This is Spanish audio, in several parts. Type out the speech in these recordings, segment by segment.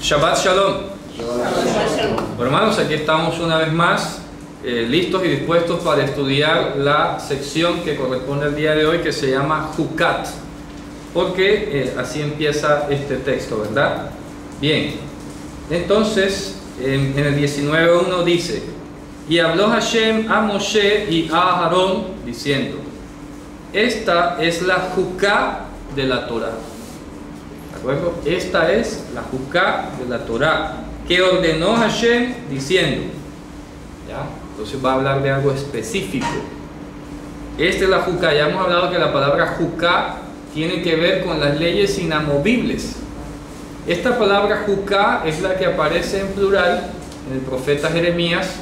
Shabbat Shalom. Hermanos, aquí estamos una vez más listos y dispuestos para estudiar la sección que corresponde al día de hoy, que se llama Jucat, porque así empieza este texto, ¿verdad? Bien, entonces en el 19.1 dice: y habló Hashem a Moshe y a Aarón diciendo: esta es la Jucat de la Torah. ¿De acuerdo? Esta es la Jucat de la Torah que ordenó Hashem diciendo, ¿ya? Entonces va a hablar de algo específico. Esta es la Jucat. Ya hemos hablado que la palabra Jucat tiene que ver con las leyes inamovibles. Esta palabra Jucat es la que aparece en plural en el profeta Jeremías,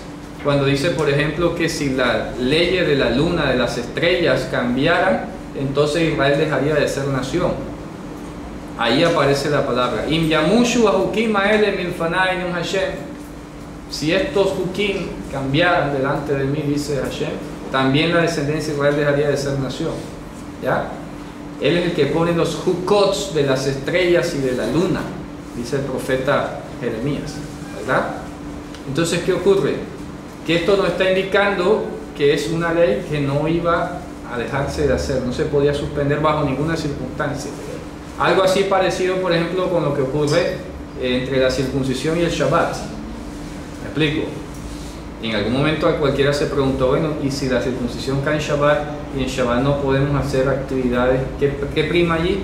cuando dice, por ejemplo, que si las leyes de la luna, de las estrellas cambiaran, entonces Israel dejaría de ser nación. Ahí aparece la palabra Im yamushu ahukim aele milfanai nim Hashem. Si estos hukim cambiaran delante de mí, dice Hashem, también la descendencia de Israel dejaría de ser nación. ¿Ya? Él es el que pone los hukots de las estrellas y de la luna, dice el profeta Jeremías, ¿verdad? Entonces, ¿qué ocurre? Que esto nos está indicando que es una ley que no iba a dejarse de hacer, no se podía suspender bajo ninguna circunstancia. Algo así parecido, por ejemplo, con lo que ocurre entre la circuncisión y el Shabbat. ¿Me explico? En algún momento cualquiera se preguntó, bueno, ¿y si la circuncisión cae en Shabbat y en Shabbat no podemos hacer actividades? ¿Qué prima allí?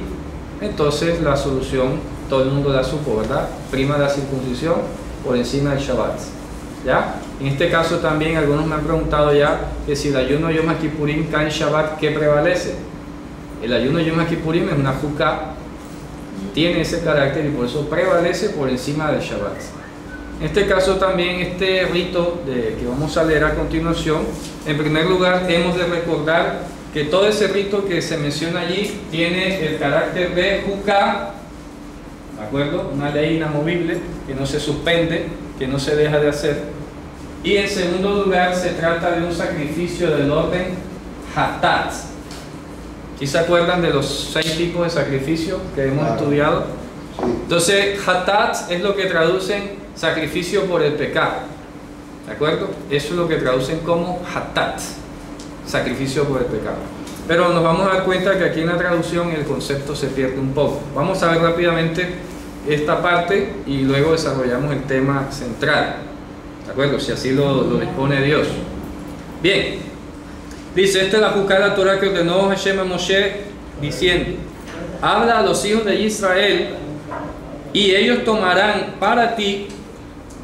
Entonces la solución, todo el mundo la supo, ¿verdad? Prima la circuncisión por encima del Shabbat. ¿Ya? En este caso también algunos me han preguntado ya que si el ayuno Yom HaKippurim cae en Shabbat, ¿qué prevalece? El ayuno Yom HaKippurim es una Jucat, tiene ese carácter y por eso prevalece por encima del Shabbat. En este caso también este rito que vamos a leer a continuación, en primer lugar hemos de recordar que todo ese rito que se menciona allí tiene el carácter de Jucat, ¿de acuerdo? Una ley inamovible que no se suspende, que no se deja de hacer. Y en segundo lugar se trata de un sacrificio del orden Hatat. ¿Sí se acuerdan de los 6 tipos de sacrificios que hemos estudiado? Entonces, Hatat es lo que traducen sacrificio por el pecado. ¿De acuerdo? Eso es lo que traducen como Hatat, sacrificio por el pecado. Pero nos vamos a dar cuenta que aquí en la traducción el concepto se pierde un poco. Vamos a ver rápidamente esta parte y luego desarrollamos el tema central. ¿De acuerdo? Si así lo dispone Dios. Bien. Dice, esta es la Jucat de la Torah que ordenó Hashem a Moshe diciendo: habla a los hijos de Israel y ellos tomarán para ti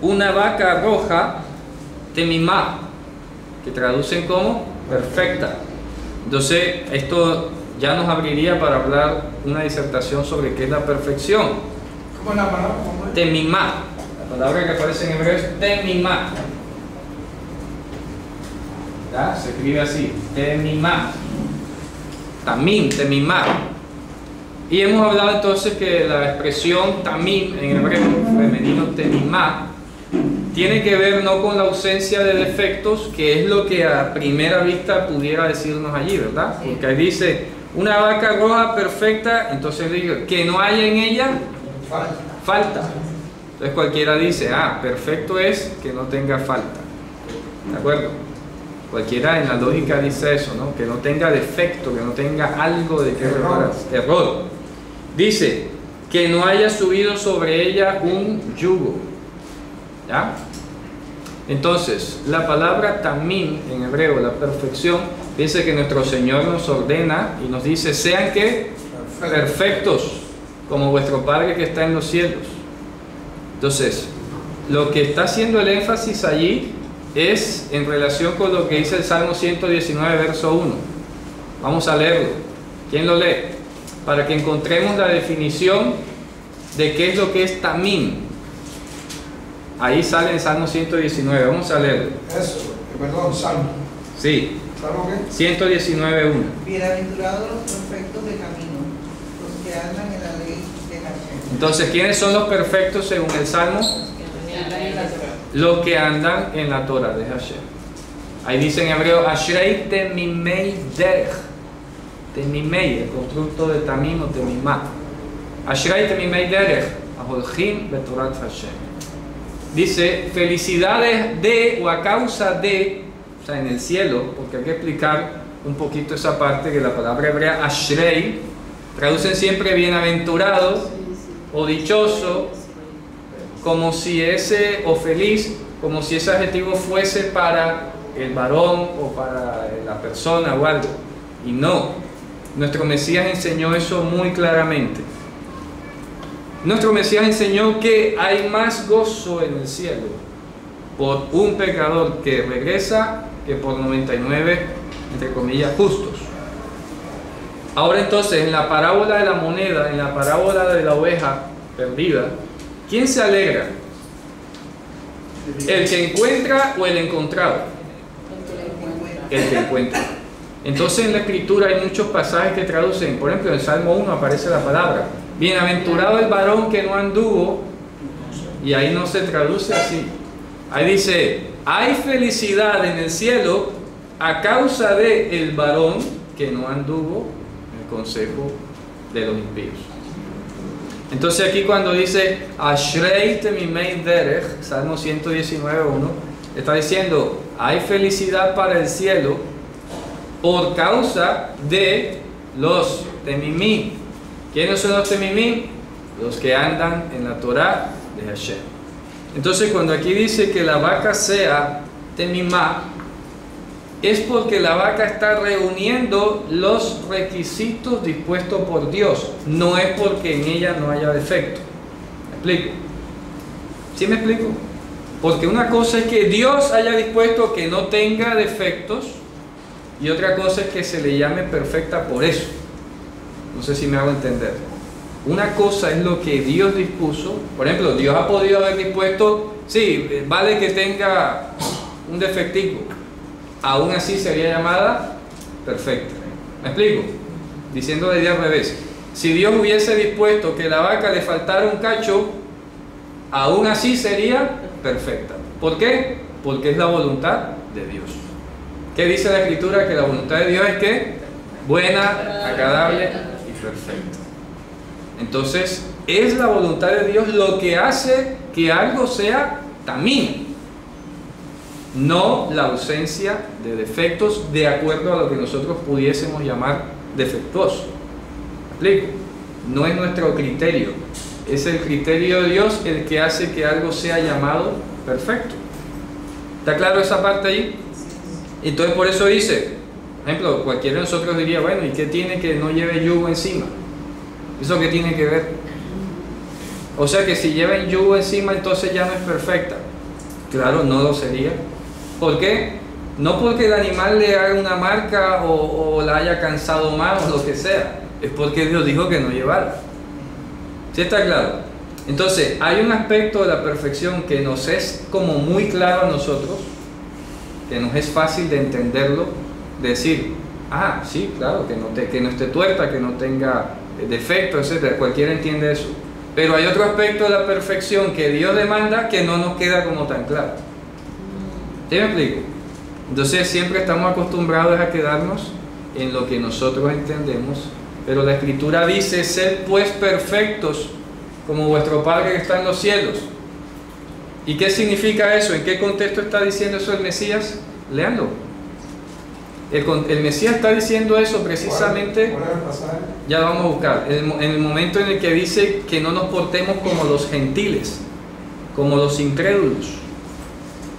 una vaca roja temimá, que traducen como perfecta. Entonces esto ya nos abriría para hablar una disertación sobre qué es la perfección. ¿Cómo es la palabra? Temimá. La palabra que aparece en hebreo es temimá. ¿Ya? Se escribe así, temimá, tamim, temimá. Y hemos hablado entonces que la expresión tamim en hebreo femenino temimá tiene que ver no con la ausencia de defectos, que es lo que a primera vista pudiera decirnos allí, ¿verdad? Porque ahí dice una vaca roja perfecta, entonces digo que no hay en ella falta. Entonces cualquiera dice, perfecto es que no tenga falta. ¿De acuerdo? Cualquiera en la lógica dice eso, ¿no? Que no tenga defecto, que no tenga algo de que reparar. Error. Dice que no haya subido sobre ella un yugo. ¿Ya? Entonces, la palabra tamim en hebreo, la perfección, dice que nuestro Señor nos ordena y nos dice: sean que perfectos como vuestro Padre que está en los cielos. Entonces, lo que está haciendo el énfasis allí es en relación con lo que dice el Salmo 119, verso 1. Vamos a leerlo. ¿Quién lo lee? Para que encontremos la definición de qué es lo que es tamim. Ahí sale en Salmo 119. Vamos a leerlo. Eso, perdón, Salmo. Sí. ¿Salmo qué? 119, 1. Bienaventurados los perfectos de camino, los que andan en la ley de Hashem. Entonces, ¿quiénes son los perfectos según el Salmo? Los que andan en la Torah de Hashem. Ahí dice en hebreo: Ashrei temimei derech. Temimei, el constructo de tamim o temimá. Ashrei temimei derech. Aholchim betorat Hashem. Dice, felicidades de o a causa de, o sea, en el cielo, porque hay que explicar un poquito esa parte que la palabra hebrea Ashrei traducen siempre bienaventurado o dichoso, como si ese, o feliz, como si ese adjetivo fuese para el varón o para la persona o algo. Y no, nuestro Mesías enseñó eso muy claramente. Nuestro Mesías enseñó que hay más gozo en el cielo por un pecador que regresa que por 99, entre comillas, justos. Ahora entonces, en la parábola de la moneda, en la parábola de la oveja perdida, ¿quién se alegra? ¿El que encuentra o el encontrado? El que encuentra. Entonces en la escritura hay muchos pasajes que traducen, por ejemplo en el Salmo 1 aparece la palabra bienaventurado el varón que no anduvo, y ahí no se traduce así. Ahí dice, hay felicidad en el cielo a causa de el varón que no anduvo en el consejo de los impíos. Entonces aquí cuando dice Ashrei temimei derech, Salmo 119.1, está diciendo hay felicidad para el cielo por causa de los temimí. ¿Quiénes son los temimí? Los que andan en la Torah de Hashem. Entonces cuando aquí dice que la vaca sea temimá, es porque la vaca está reuniendo los requisitos dispuestos por Dios, no es porque en ella no haya defecto. ¿Me explico? ¿Sí me explico? Porque una cosa es que Dios haya dispuesto que no tenga defectos y otra cosa es que se le llame perfecta por eso. No sé si me hago entender. Una cosa es lo que Dios dispuso. Por ejemplo, Dios ha podido haber dispuesto, sí, vale que tenga un defectico, aún así sería llamada perfecta. ¿Me explico? Diciendo de día al revés. Si Dios hubiese dispuesto que la vaca le faltara un cacho, aún así sería perfecta. ¿Por qué? Porque es la voluntad de Dios. ¿Qué dice la Escritura? Que la voluntad de Dios es que buena, agradable y perfecta. Entonces, es la voluntad de Dios lo que hace que algo sea tamín, no la ausencia de defectos de acuerdo a lo que nosotros pudiésemos llamar defectuoso. ¿Me explico? No es nuestro criterio, es el criterio de Dios el que hace que algo sea llamado perfecto. ¿Está claro esa parte ahí? Entonces por eso dice, por ejemplo, cualquiera de nosotros diría, bueno, ¿y qué tiene que no lleve yugo encima? ¿Eso qué tiene que ver? O sea que si lleva el yugo encima entonces ya no es perfecta. Claro, no lo sería. ¿Por qué? No porque el animal le haga una marca o la haya cansado más o lo que sea, es porque Dios dijo que no llevara. ¿Sí está claro? Entonces, hay un aspecto de la perfección que nos es como muy claro a nosotros, que nos es fácil de entenderlo, decir, ah, sí, claro, que no esté tuerta, que no tenga defectos, etc. Cualquiera entiende eso. Pero hay otro aspecto de la perfección que Dios demanda que no nos queda como tan claro. ¿Sí me explico? Entonces siempre estamos acostumbrados a quedarnos en lo que nosotros entendemos, pero la Escritura dice, sed pues perfectos como vuestro Padre que está en los cielos. ¿Y qué significa eso? ¿En qué contexto está diciendo eso el Mesías? Léanlo. El Mesías está diciendo eso precisamente, ¿Cuál es el pasaje? ya lo vamos a buscar, en el momento en el que dice que no nos portemos como los gentiles, como los incrédulos.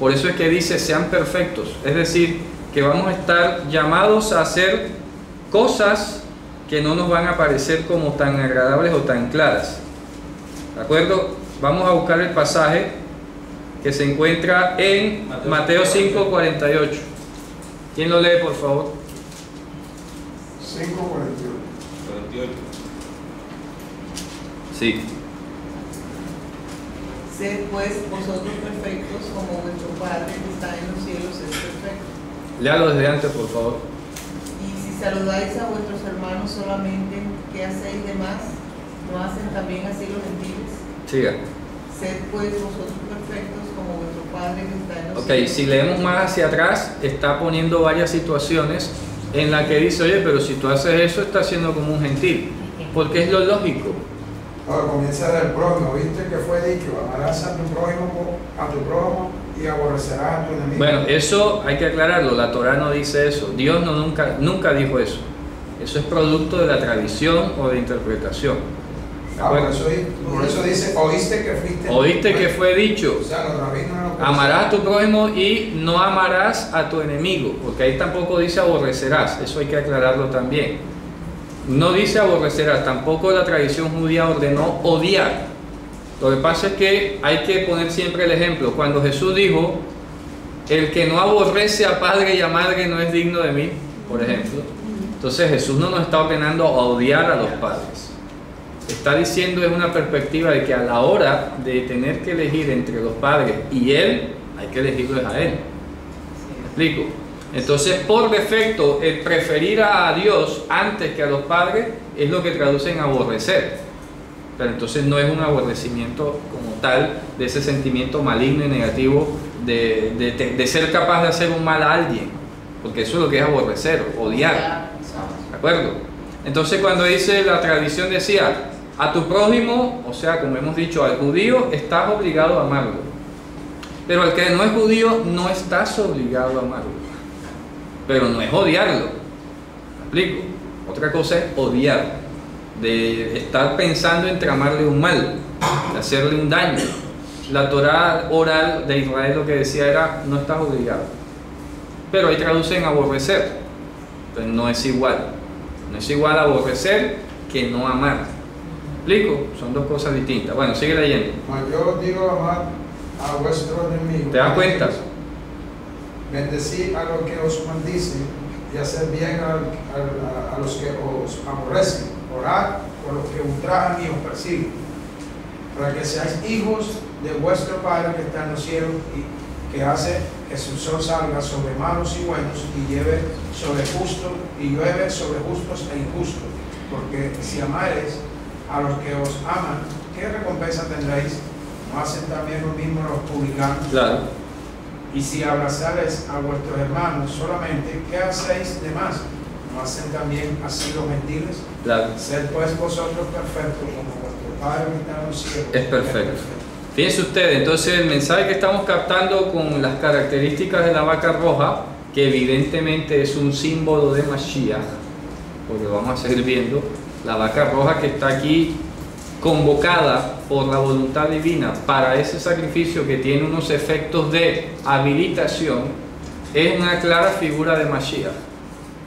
Por eso es que dice sean perfectos, es decir, que vamos a estar llamados a hacer cosas que no nos van a parecer como tan agradables o tan claras. ¿De acuerdo? Vamos a buscar el pasaje que se encuentra en Mateo 5:48. ¿Quién lo lee, por favor? 5:48. Sí. Sed pues vosotros perfectos como vuestro Padre que está en los cielos es perfecto. Léalo desde antes, por favor. Y si saludáis a vuestros hermanos solamente, ¿qué hacéis de más? ¿No hacen también así los gentiles? Siga. Sed pues vosotros perfectos como vuestro Padre que está en los cielos. Ok, si leemos más hacia atrás, está poniendo varias situaciones en las que dice, oye, pero si tú haces eso, estás siendo como un gentil. Porque es lo lógico. Ahora comienza del prójimo. ¿Viste que fue dicho? Amarás a tu prójimo y aborrecerás a tu enemigo. Bueno, eso hay que aclararlo. La Torá no dice eso. Dios nunca dijo eso. Eso es producto de la tradición o de interpretación. Por eso dice, oíste que fuiste. Oíste que fue dicho. O sea, los rabinos no lo Amarás a tu prójimo y no amarás a tu enemigo, porque ahí tampoco dice aborrecerás, eso hay que aclararlo también. No dice aborrecerás, tampoco la tradición judía ordenó odiar. Lo que pasa es que hay que poner siempre el ejemplo. Cuando Jesús dijo, el que no aborrece a padre y a madre no es digno de mí, por ejemplo. Entonces Jesús no nos está ordenando a odiar a los padres. Está diciendo es una perspectiva de que a la hora de tener que elegir entre los padres y él, hay que elegirlo a él. ¿Me explico? Entonces, por defecto, el preferir a Dios antes que a los padres es lo que traduce en aborrecer. Pero entonces no es un aborrecimiento como tal de ese sentimiento maligno y negativo de ser capaz de hacer un mal a alguien, porque eso es lo que es aborrecer, odiar. ¿De acuerdo? Entonces, cuando dice, la tradición decía, a tu prójimo, o sea, como hemos dicho, al judío, estás obligado a amarlo. Pero al que no es judío, no estás obligado a amarlo. Pero no es odiarlo. ¿Me explico? Otra cosa es odiar, de estar pensando en tramarle un mal, de hacerle un daño. La Torá oral de Israel lo que decía era, no estás obligado. Pero ahí traducen aborrecer. Entonces no es igual. No es igual aborrecer que no amar. ¿Me explico? Son dos cosas distintas. Bueno, sigue leyendo. Yo digo amar a vuestros enemigos. ¿Te das cuenta? Bendecid a los que os maldicen y hacer bien a los que os aborrecen. Orad por los que ultrajan y os persiguen, para que seáis hijos de vuestro Padre que está en los cielos y que hace que su sol salga sobre malos y buenos y llueve sobre justos e injustos. Porque si amares a los que os aman, ¿qué recompensa tendréis? ¿No hacen también lo mismo los publicanos? Claro. Y si abrazares a vuestros hermanos solamente, ¿qué hacéis de más? ¿No hacen también así los gentiles? Claro. Sed pues vosotros perfectos como vuestro Padre que está en los cielos Es perfecto. Fíjense ustedes, entonces el mensaje que estamos captando con las características de la vaca roja, que evidentemente es un símbolo de Mashiach, porque vamos a seguir viendo, la vaca roja que está aquí convocada por la voluntad divina para ese sacrificio que tiene unos efectos de habilitación, es una clara figura de Mashiach.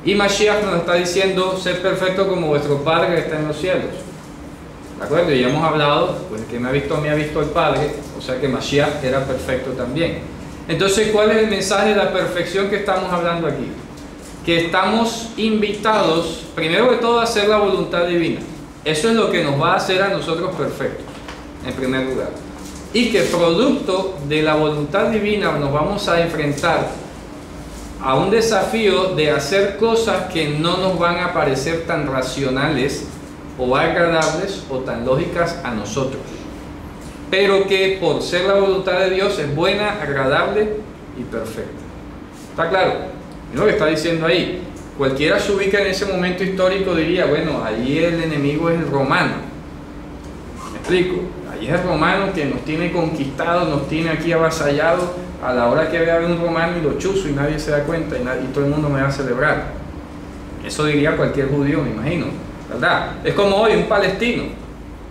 Y Mashiach nos está diciendo, ser perfecto como vuestro Padre que está en los cielos. ¿De acuerdo? Y ya hemos hablado, pues el que me ha visto a mí ha visto al Padre, o sea que Mashiach era perfecto también. Entonces, ¿cuál es el mensaje de la perfección que estamos hablando aquí? Que estamos invitados, primero de todo, a hacer la voluntad divina. Eso es lo que nos va a hacer a nosotros perfectos, en primer lugar. Y que producto de la voluntad divina nos vamos a enfrentar a un desafío de hacer cosas que no nos van a parecer tan racionales o agradables o tan lógicas a nosotros, pero que por ser la voluntad de Dios es buena, agradable y perfecta. ¿Está claro? Es lo que está diciendo ahí. Cualquiera se ubica en ese momento histórico diría, bueno, ahí el enemigo es el romano. ¿Me explico? Ahí es el romano que nos tiene conquistados, nos tiene aquí avasallados. A la hora que vea un romano y lo chuzo y nadie se da cuenta y todo el mundo me va a celebrar. Eso diría cualquier judío, me imagino, ¿verdad? Es como hoy un palestino.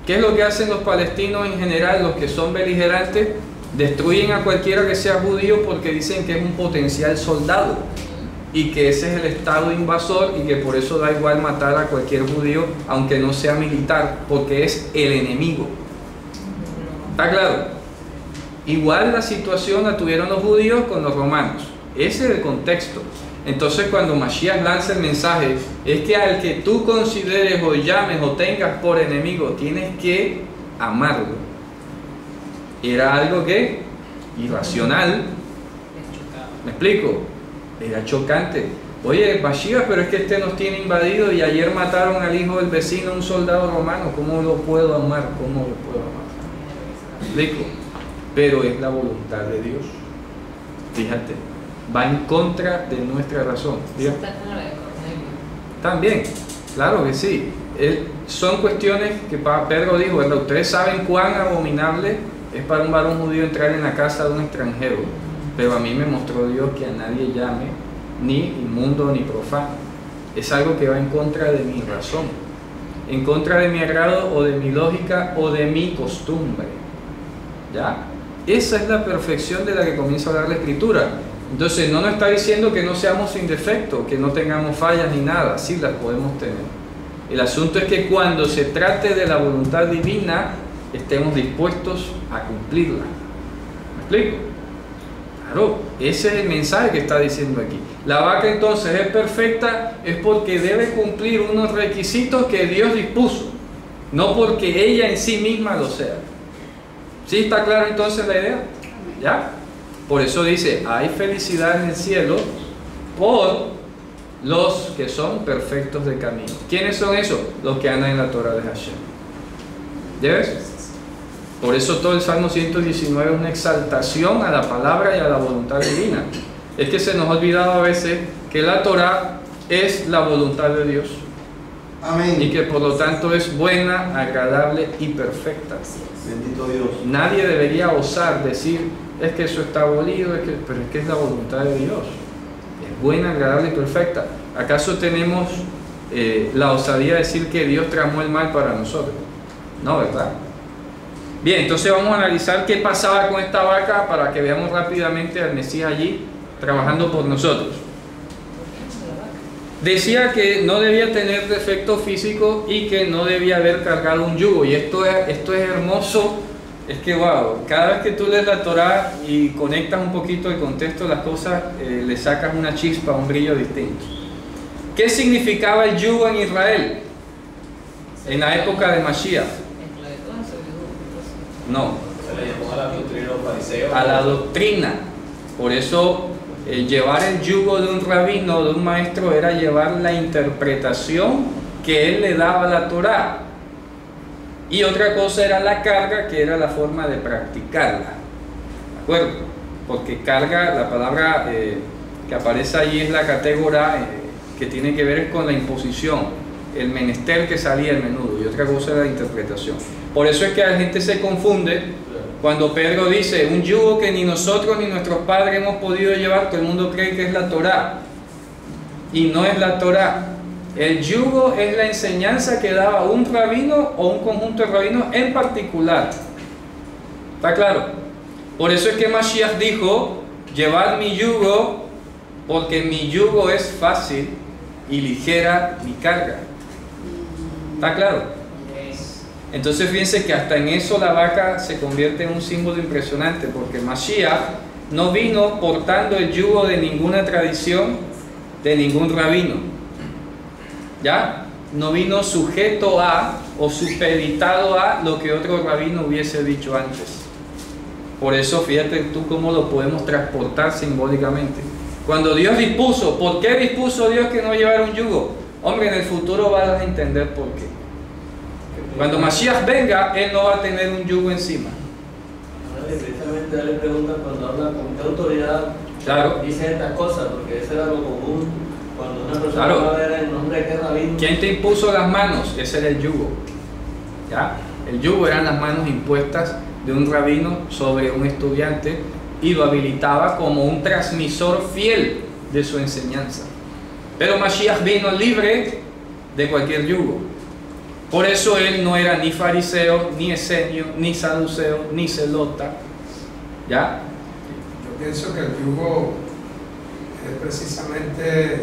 ¿Qué es lo que hacen los palestinos en general, los que son beligerantes? Destruyen a cualquiera que sea judío porque dicen que es un potencial soldado y que ese es el estado invasor y que por eso da igual matar a cualquier judío aunque no sea militar, porque es el enemigo. ¿Está claro? Igual la situación la tuvieron los judíos con los romanos. Ese es el contexto. Entonces cuando Mashiach lanza el mensaje, es que al que tú consideres o llames o tengas por enemigo, tienes que amarlo. Era algo que irracional. ¿Me explico? Era chocante. Oye, Mashiach, pero es que este nos tiene invadido y ayer mataron al hijo del vecino, un soldado romano. ¿Cómo lo puedo amar? ¿Cómo lo puedo amar? ¿Me explico? Pero es la voluntad de Dios. Fíjate, va en contra de nuestra razón. También, claro que sí. son cuestiones que Pedro dijo, ¿verdad? Ustedes saben cuán abominable es para un varón judío entrar en la casa de un extranjero, pero a mí me mostró Dios que a nadie llame ni inmundo ni profano. Es algo que va en contra de mi razón, en contra de mi agrado o de mi lógica o de mi costumbre. ¿Ya? Esa es la perfección de la que comienza a hablar la Escritura. Entonces no nos está diciendo que no seamos sin defecto, que no tengamos fallas ni nada, sí las podemos tener. El asunto es que cuando se trate de la voluntad divina, estemos dispuestos a cumplirla. ¿Me explico? Claro, ese es el mensaje que está diciendo aquí. La vaca entonces es perfecta, es porque debe cumplir unos requisitos que Dios dispuso, no porque ella en sí misma lo sea. ¿Sí está claro entonces la idea? ¿Ya? Por eso dice, hay felicidad en el cielo por los que son perfectos de camino. ¿Quiénes son esos? Los que andan en la Torah de Hashem. ¿Ya ves? Por eso todo el Salmo 119 es una exaltación a la palabra y a la voluntad divina. Es que se nos ha olvidado a veces que la Torah es la voluntad de Dios. Amén. Y que por lo tanto es buena, agradable y perfecta. Bendito Dios. Nadie debería osar decir, es que eso está abolido, pero es que es la voluntad de Dios. Es buena, agradable y perfecta. ¿Acaso tenemos la osadía de decir que Dios tramó el mal para nosotros? No, ¿verdad? Bien, entonces vamos a analizar qué pasaba con esta vaca para que veamos rápidamente al Mesías allí trabajando por nosotros. Decía que no debía tener defecto físico y que no debía haber cargado un yugo. Y esto es hermoso. Es que wow, cada vez que tú lees la Torah y conectas un poquito el contexto de las cosas, le sacas una chispa, un brillo distinto. ¿Qué significaba el yugo en Israel en la época de Mashiach? No, Se le llamó a la doctrina de los fariseos. a la doctrina. Por eso llevar el yugo de un rabino, de un maestro, era llevar la interpretación que él le daba a la Torah. Y otra cosa era la carga, que era la forma de practicarla. ¿De acuerdo? Porque carga, la palabra que aparece allí es la categoría que tiene que ver con la imposición, el menester que salía del menudo, y otra cosa era la interpretación. Por eso es que la gente se confunde cuando Pedro dice, un yugo que ni nosotros ni nuestros padres hemos podido llevar, todo el mundo cree que es la Torah. Y no es la Torah. El yugo es la enseñanza que daba un rabino o un conjunto de rabinos en particular. ¿Está claro? Por eso es que Mashiach dijo, llevad mi yugo, porque mi yugo es fácil y ligera mi carga. ¿Está claro? Entonces fíjense que hasta en eso la vaca se convierte en un símbolo impresionante, porque Mashiach no vino portando el yugo de ninguna tradición, de ningún rabino. ¿Ya? No vino sujeto a o supeditado a lo que otro rabino hubiese dicho antes. Por eso fíjate tú cómo lo podemos transportar simbólicamente. Cuando Dios dispuso, ¿por qué dispuso Dios que no llevara un yugo? Hombre, en el futuro vas a entender por qué. Cuando Mashiach venga, él no va a tener un yugo encima. Directamente él le pregunta cuando habla con qué autoridad, Claro. dice estas cosas, porque eso era lo común. Cuando una persona Claro. va a ver el nombre de qué rabino. ¿Quién te impuso las manos? Ese era el yugo. ¿Ya? El yugo eran las manos impuestas de un rabino sobre un estudiante y lo habilitaba como un transmisor fiel de su enseñanza. Pero Mashiach vino libre de cualquier yugo. Por eso él no era ni fariseo, ni esenio, ni saduceo, ni celota. ¿Ya? Yo pienso que el yugo es precisamente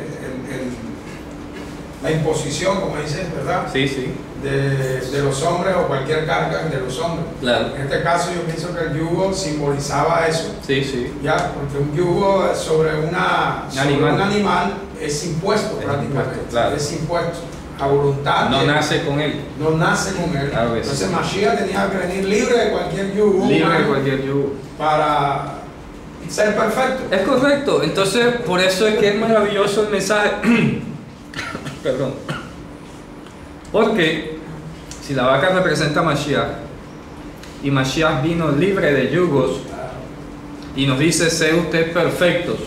la imposición, como dices, ¿verdad? Sí, sí. De los hombres o cualquier carga de los hombres. Claro. En este caso yo pienso que el yugo simbolizaba eso, Sí, sí. ya, porque un yugo sobre un animal es impuesto Es prácticamente, impuesto, claro. es impuesto a voluntad. No nace con él. No nace con él. Claro que sí. Entonces Mashiach tenía que venir libre de cualquier yugo Libre de humano cualquier yugo. para ser perfecto. Es correcto. Entonces, por eso es que es maravilloso el mensaje. Perdón. Porque si la vaca representa a Mashiach y Mashiach vino libre de yugos y nos dice, sé ustedes perfectos,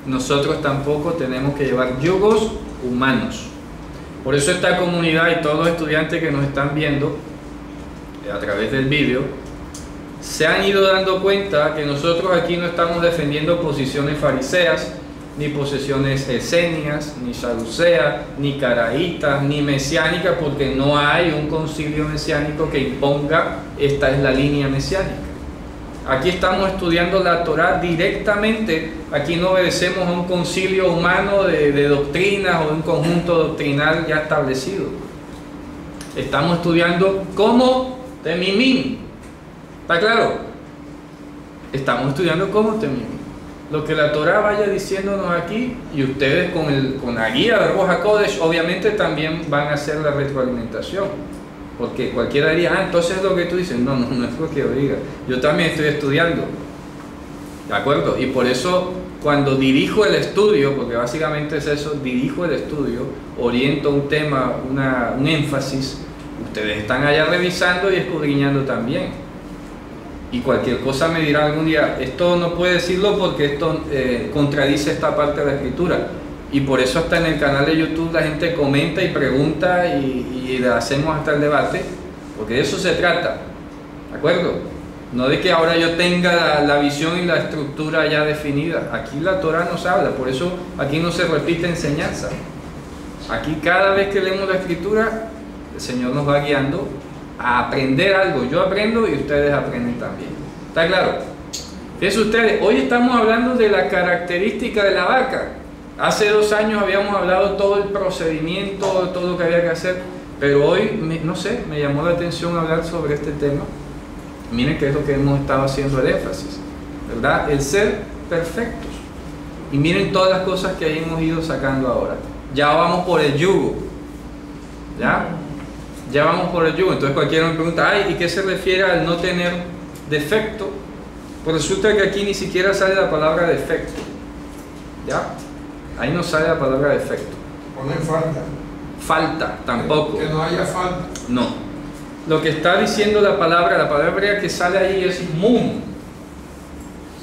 nosotros tampoco tenemos que llevar yugos humanos. Por eso esta comunidad y todos los estudiantes que nos están viendo a través del vídeo se han ido dando cuenta que nosotros aquí no estamos defendiendo posiciones fariseas, ni posiciones esenias, ni saduceas, ni caraítas, ni mesiánicas, porque no hay un concilio mesiánico que imponga esta es la línea mesiánica. Aquí estamos estudiando la Torá directamente, aquí no obedecemos a un concilio humano de doctrinas o un conjunto doctrinal ya establecido. Estamos estudiando como Temimim. ¿Está claro? Estamos estudiando como Temimim. Lo que la Torá vaya diciéndonos aquí, y ustedes con la guía de Ruach HaKodesh obviamente también van a hacer la retroalimentación, porque cualquiera diría, entonces es lo que tú dices. No es lo que yo diga, yo también estoy estudiando, ¿de acuerdo? Y por eso cuando dirijo el estudio, porque básicamente es eso, dirijo el estudio, oriento un tema, un énfasis, ustedes están allá revisando y escudriñando también. Y cualquier cosa me dirá algún día, esto no puede decirlo porque esto contradice esta parte de la escritura. Y por eso hasta en el canal de YouTube la gente comenta y pregunta y hacemos hasta el debate, porque de eso se trata, ¿de acuerdo? No de que ahora yo tenga la visión y la estructura ya definida. Aquí la Torá nos habla, por eso aquí no se repite enseñanza. Aquí cada vez que leemos la escritura, el Señor nos va guiando a aprender algo. Yo aprendo y ustedes aprenden también. ¿Está claro? Fíjense ustedes, hoy estamos hablando de la característica de la vaca. Hace 2 años habíamos hablado todo el procedimiento, todo lo que había que hacer, pero hoy, no sé, me llamó la atención hablar sobre este tema. Miren que es lo que hemos estado haciendo el énfasis, ¿verdad? El ser perfectos. Y miren todas las cosas que hemos ido sacando ahora. Ya vamos por el yugo. Ya vamos por el yugo. Entonces cualquiera me pregunta, ¿y qué se refiere al no tener defecto? Pues resulta que aquí ni siquiera sale la palabra defecto. ¿Ya? Ahí no sale la palabra defecto. Poner falta. Falta, tampoco. Que no haya falta. No. Lo que está diciendo la palabra hebrea que sale ahí es mum.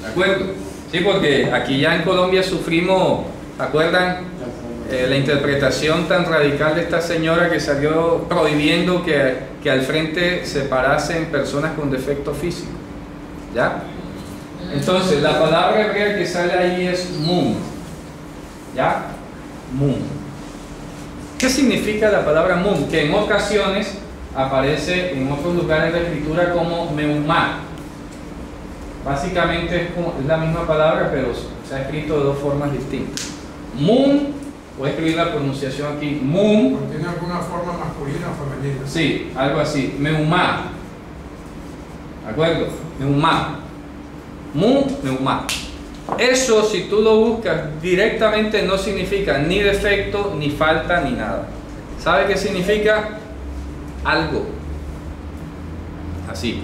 ¿De acuerdo? Sí, porque aquí ya en Colombia sufrimos, ¿se acuerdan? La interpretación tan radical de esta señora que salió prohibiendo que al frente se parasen personas con defecto físico. ¿Ya? Entonces, la palabra hebrea que sale ahí es mum. ¿Ya? Mum. ¿Qué significa la palabra mum? Que en ocasiones aparece en otros lugares de la escritura como meumá. Básicamente es la misma palabra, pero se ha escrito de 2 formas distintas. Mum. Voy a escribir la pronunciación aquí. Mum. ¿Tiene alguna forma masculina o femenina? Sí, algo así. Meumá. ¿De acuerdo? Meumá. Mum, meumá. Eso, si tú lo buscas directamente, no significa ni defecto, ni falta, ni nada. ¿Sabe qué significa? Algo. Así.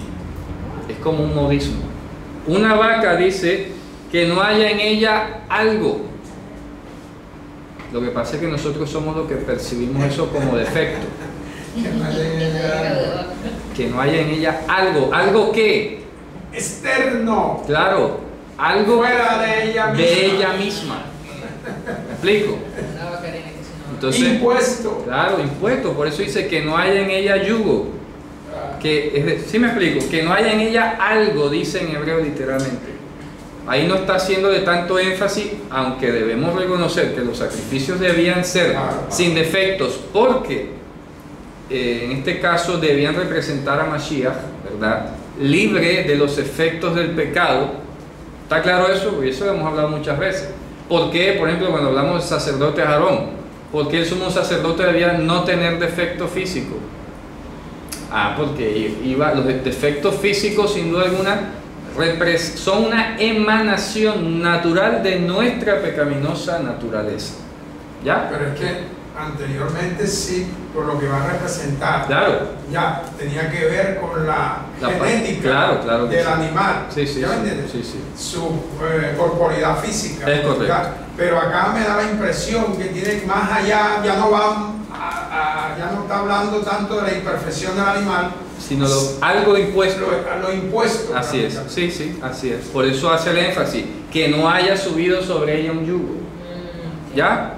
Es como un modismo. Una vaca dice que no haya en ella algo. Lo que pasa es que nosotros somos los que percibimos eso como defecto. Que no haya en ella algo. ¿Algo qué? Externo. Claro, algo fuera de ella misma. ¿Me explico? Entonces, impuesto. Claro, impuesto. Por eso dice que no haya en ella yugo. ¿Sí me explico? Que no haya en ella algo, dice en hebreo literalmente. Ahí no está haciendo de tanto énfasis, aunque debemos reconocer que los sacrificios debían ser sin defectos, porque en este caso debían representar a Mashiach, ¿verdad? Libre de los efectos del pecado. ¿Está claro eso? Y eso lo hemos hablado muchas veces. ¿Por qué? Por ejemplo, cuando hablamos del sacerdote Aarón, ¿por qué el sumo sacerdote debía no tener defecto físico? Porque los defectos físicos, sin duda alguna, son una emanación natural de nuestra pecaminosa naturaleza. ¿Ya? Pero es que anteriormente sí, por lo que va a representar, claro, ya tenía que ver con la genética del animal. Sí, ¿Ya me entiendes? Sí. Su corporidad física. Es correcto. ¿Ya? Pero acá me da la impresión que tiene más allá, ya no está hablando tanto de la imperfección del animal, sino algo impuesto. Lo impuesto. Así es, sí, así es. Por eso hace el énfasis, que no haya subido sobre ella un yugo. ¿Ya?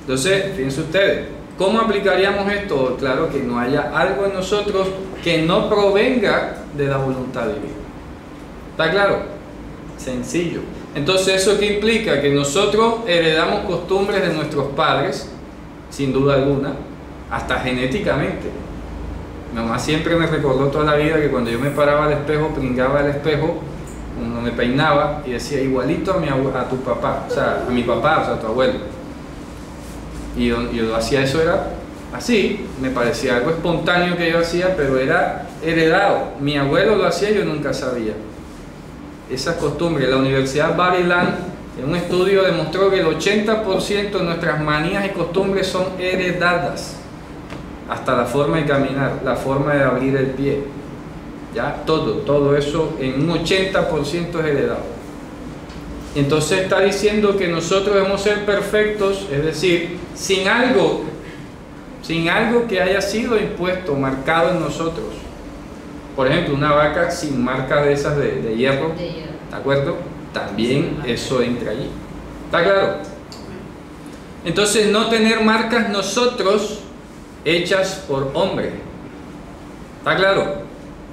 Entonces, fíjense ustedes, ¿Cómo aplicaríamos esto? Claro, que no haya algo en nosotros que no provenga de la voluntad divina. ¿Está claro? Sencillo. Entonces, ¿eso qué implica? Que nosotros heredamos costumbres de nuestros padres, sin duda alguna, hasta genéticamente. Mi mamá siempre me recordó toda la vida que cuando yo me paraba al espejo, pringaba el espejo, cuando me peinaba y decía igualito a tu papá, o sea, a mi papá, o sea, a tu abuelo. Y yo hacía eso, era así, me parecía algo espontáneo que yo hacía, pero era heredado. Mi abuelo lo hacía, yo nunca sabía. Esas costumbres. La Universidad Bar-Ilan, en un estudio, demostró que el 80% de nuestras manías y costumbres son heredadas. Hasta la forma de caminar, la forma de abrir el pie. Ya, todo eso en un 80% es heredado. Entonces está diciendo que nosotros debemos ser perfectos, es decir, sin algo que haya sido impuesto, marcado en nosotros. Por ejemplo, una vaca sin marca de esas de hierro, ¿de acuerdo? También eso entra allí. ¿Está claro? Entonces, no tener marcas nosotros hechas por hombre. ¿Está claro?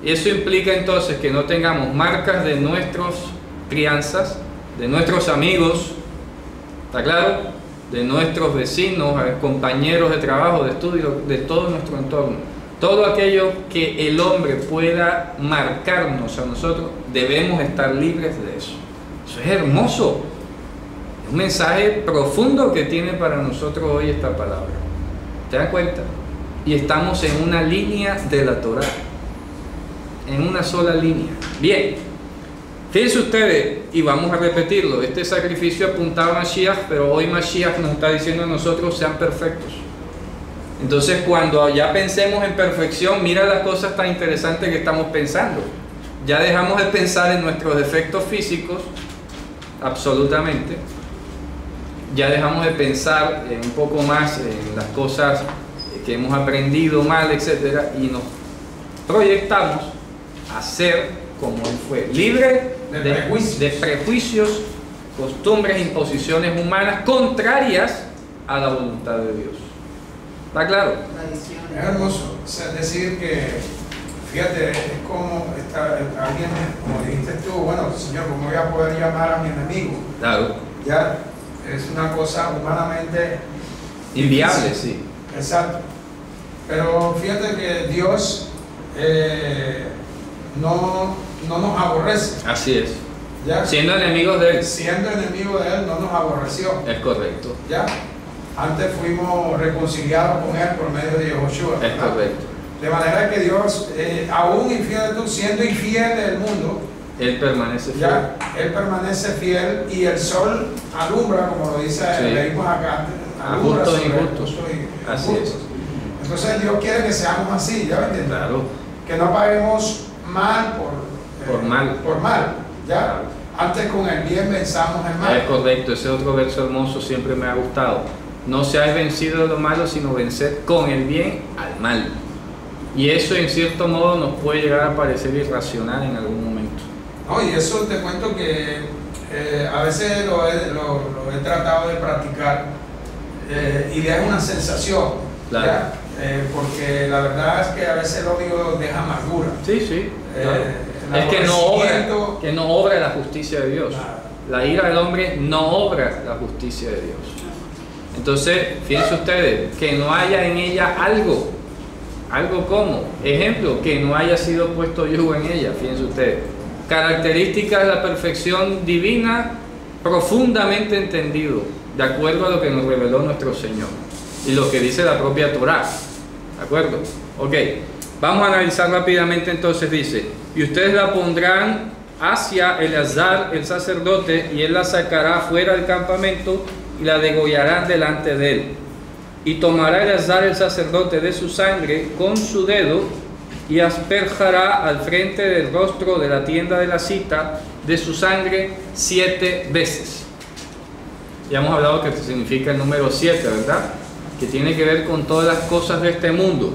Eso implica entonces que no tengamos marcas de nuestras crianzas, de nuestros amigos, ¿está claro? De nuestros vecinos, compañeros de trabajo, de estudio, de todo nuestro entorno. Todo aquello que el hombre pueda marcarnos a nosotros, debemos estar libres de eso. Eso es hermoso. Es un mensaje profundo que tiene para nosotros hoy esta palabra. ¿Te das cuenta? Y estamos en una línea de la Torá. En una sola línea. Bien. Fíjense ustedes, y vamos a repetirlo, este sacrificio apuntaba a Mashiach, pero hoy Mashiach nos está diciendo a nosotros sean perfectos. Entonces, cuando ya pensemos en perfección, mira las cosas tan interesantes que estamos pensando. Ya dejamos de pensar en nuestros defectos físicos, absolutamente. Ya dejamos de pensar un poco más en las cosas que hemos aprendido mal, etc. Y nos proyectamos a ser como Él fue, libre de prejuicios, costumbres, imposiciones humanas contrarias a la voluntad de Dios. ¿Está claro? Es hermoso. Es decir, que fíjate, es como alguien, como dijiste tú, bueno, Señor, ¿cómo voy a poder llamar a mi enemigo? Claro. Ya es una cosa humanamente inviable, difícil. sí. Exacto. Pero fíjate que Dios no nos aborrece. Así es. ¿Ya? Siendo enemigos de Él. Siendo enemigo de Él, no nos aborreció. Es correcto. ¿Ya? Antes fuimos reconciliados con Él por medio de Yehoshua. Es correcto. De manera que Dios, aún infiel, siendo infiel del mundo, Él permanece fiel. ¿ya? Él permanece fiel y el sol alumbra, como lo dice, sí. leímos acá, A justos e injustos. Así es. Entonces Dios quiere que seamos así, ¿ya me entiendes? Claro. Que no paguemos mal por mal. Por mal, ¿ya? Claro. Antes con el bien venzamos el mal. Es correcto, ese otro verso hermoso siempre me ha gustado. No seáis vencidos de lo malo, sino venced con el bien al mal. Y eso en cierto modo nos puede llegar a parecer irracional en algún momento. No, y eso te cuento que a veces lo he tratado de practicar y es una sensación, claro. ¿ya? Porque la verdad es que a veces el odio deja amargura. Sí, sí. Claro. Es que no obra la justicia de Dios. Claro. La ira del hombre no obra la justicia de Dios. Entonces, fíjense ustedes, que no haya en ella algo como, ejemplo, que no haya sido puesto yugo en ella, fíjense ustedes. Características de la perfección divina profundamente entendido, de acuerdo a lo que nos reveló nuestro Señor y lo que dice la propia Torá. ¿De acuerdo? Ok, vamos a analizar rápidamente entonces, dice, y ustedes la pondrán hacia Eleazar el sacerdote y él la sacará fuera del campamento y la degollarán delante de él. Y tomará Eleazar el sacerdote de su sangre con su dedo y asperjará al frente del rostro de la tienda de la cita de su sangre 7 veces. Ya hemos hablado que significa el número 7, ¿verdad? Que tiene que ver con todas las cosas de este mundo.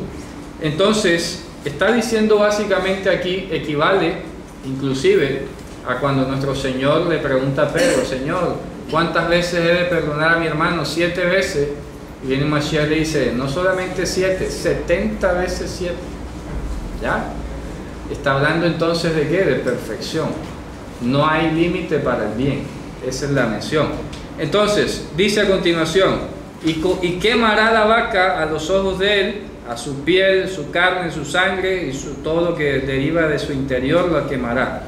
Entonces, está diciendo básicamente aquí, equivale inclusive a cuando nuestro Señor le pregunta a Pedro, Señor, ¿cuántas veces he de perdonar a mi hermano? 7 veces. Y viene Mashiach y le dice, no solamente 7, 70 veces 7. ¿Ya? Está hablando entonces de ¿qué? De perfección. No hay límite para el bien. Esa es la mención. Entonces, dice a continuación, y quemará la vaca a los ojos de él, a su piel, su carne, su sangre y todo lo que deriva de su interior la quemará.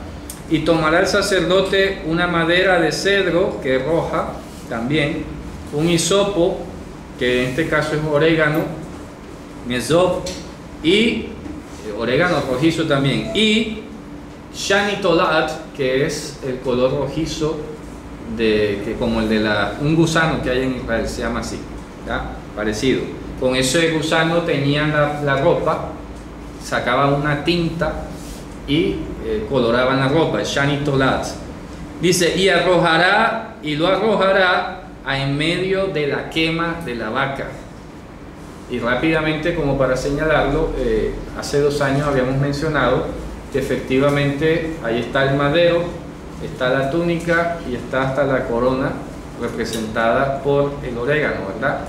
Y tomará el sacerdote una madera de cedro, que es roja también, un hisopo, que en este caso es orégano, mesop, y orégano rojizo también, y shanitolat, que es el color rojizo que como el de un gusano que hay en Israel, se llama así, ¿ya? Parecido. Con ese gusano tenían la ropa, sacaban una tinta y coloraban la ropa, shanitolat. Dice, y lo arrojará en medio de la quema de la vaca. Y rápidamente, como para señalarlo, hace 2 años habíamos mencionado que efectivamente ahí está el madero, está la túnica y está hasta la corona representada por el orégano, ¿verdad?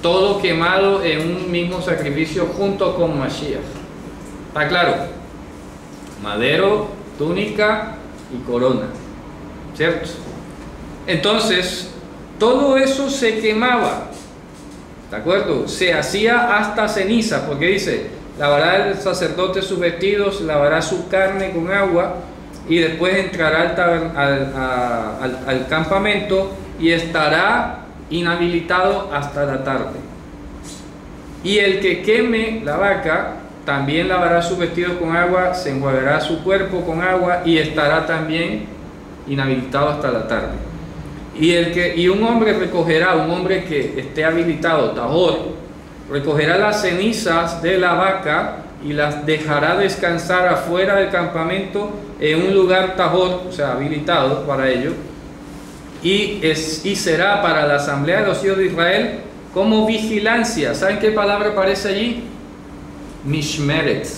Todo quemado en un mismo sacrificio junto con Mashiach. ¿Está claro? Madero, túnica y corona, ¿cierto? Entonces, todo eso se quemaba, ¿de acuerdo? Se hacía hasta ceniza, porque dice, lavará el sacerdote sus vestidos, lavará su carne con agua, y después entrará al campamento y estará inhabilitado hasta la tarde. Y el que queme la vaca también lavará sus vestidos con agua, se enjuagará su cuerpo con agua y estará también inhabilitado hasta la tarde. Y un hombre que esté habilitado, tahor, recogerá las cenizas de la vaca y las dejará descansar afuera del campamento en un lugar tahor, o sea, habilitado para ello, y será para la asamblea de los hijos de Israel como vigilancia. ¿Saben qué palabra aparece allí? Mishmeret.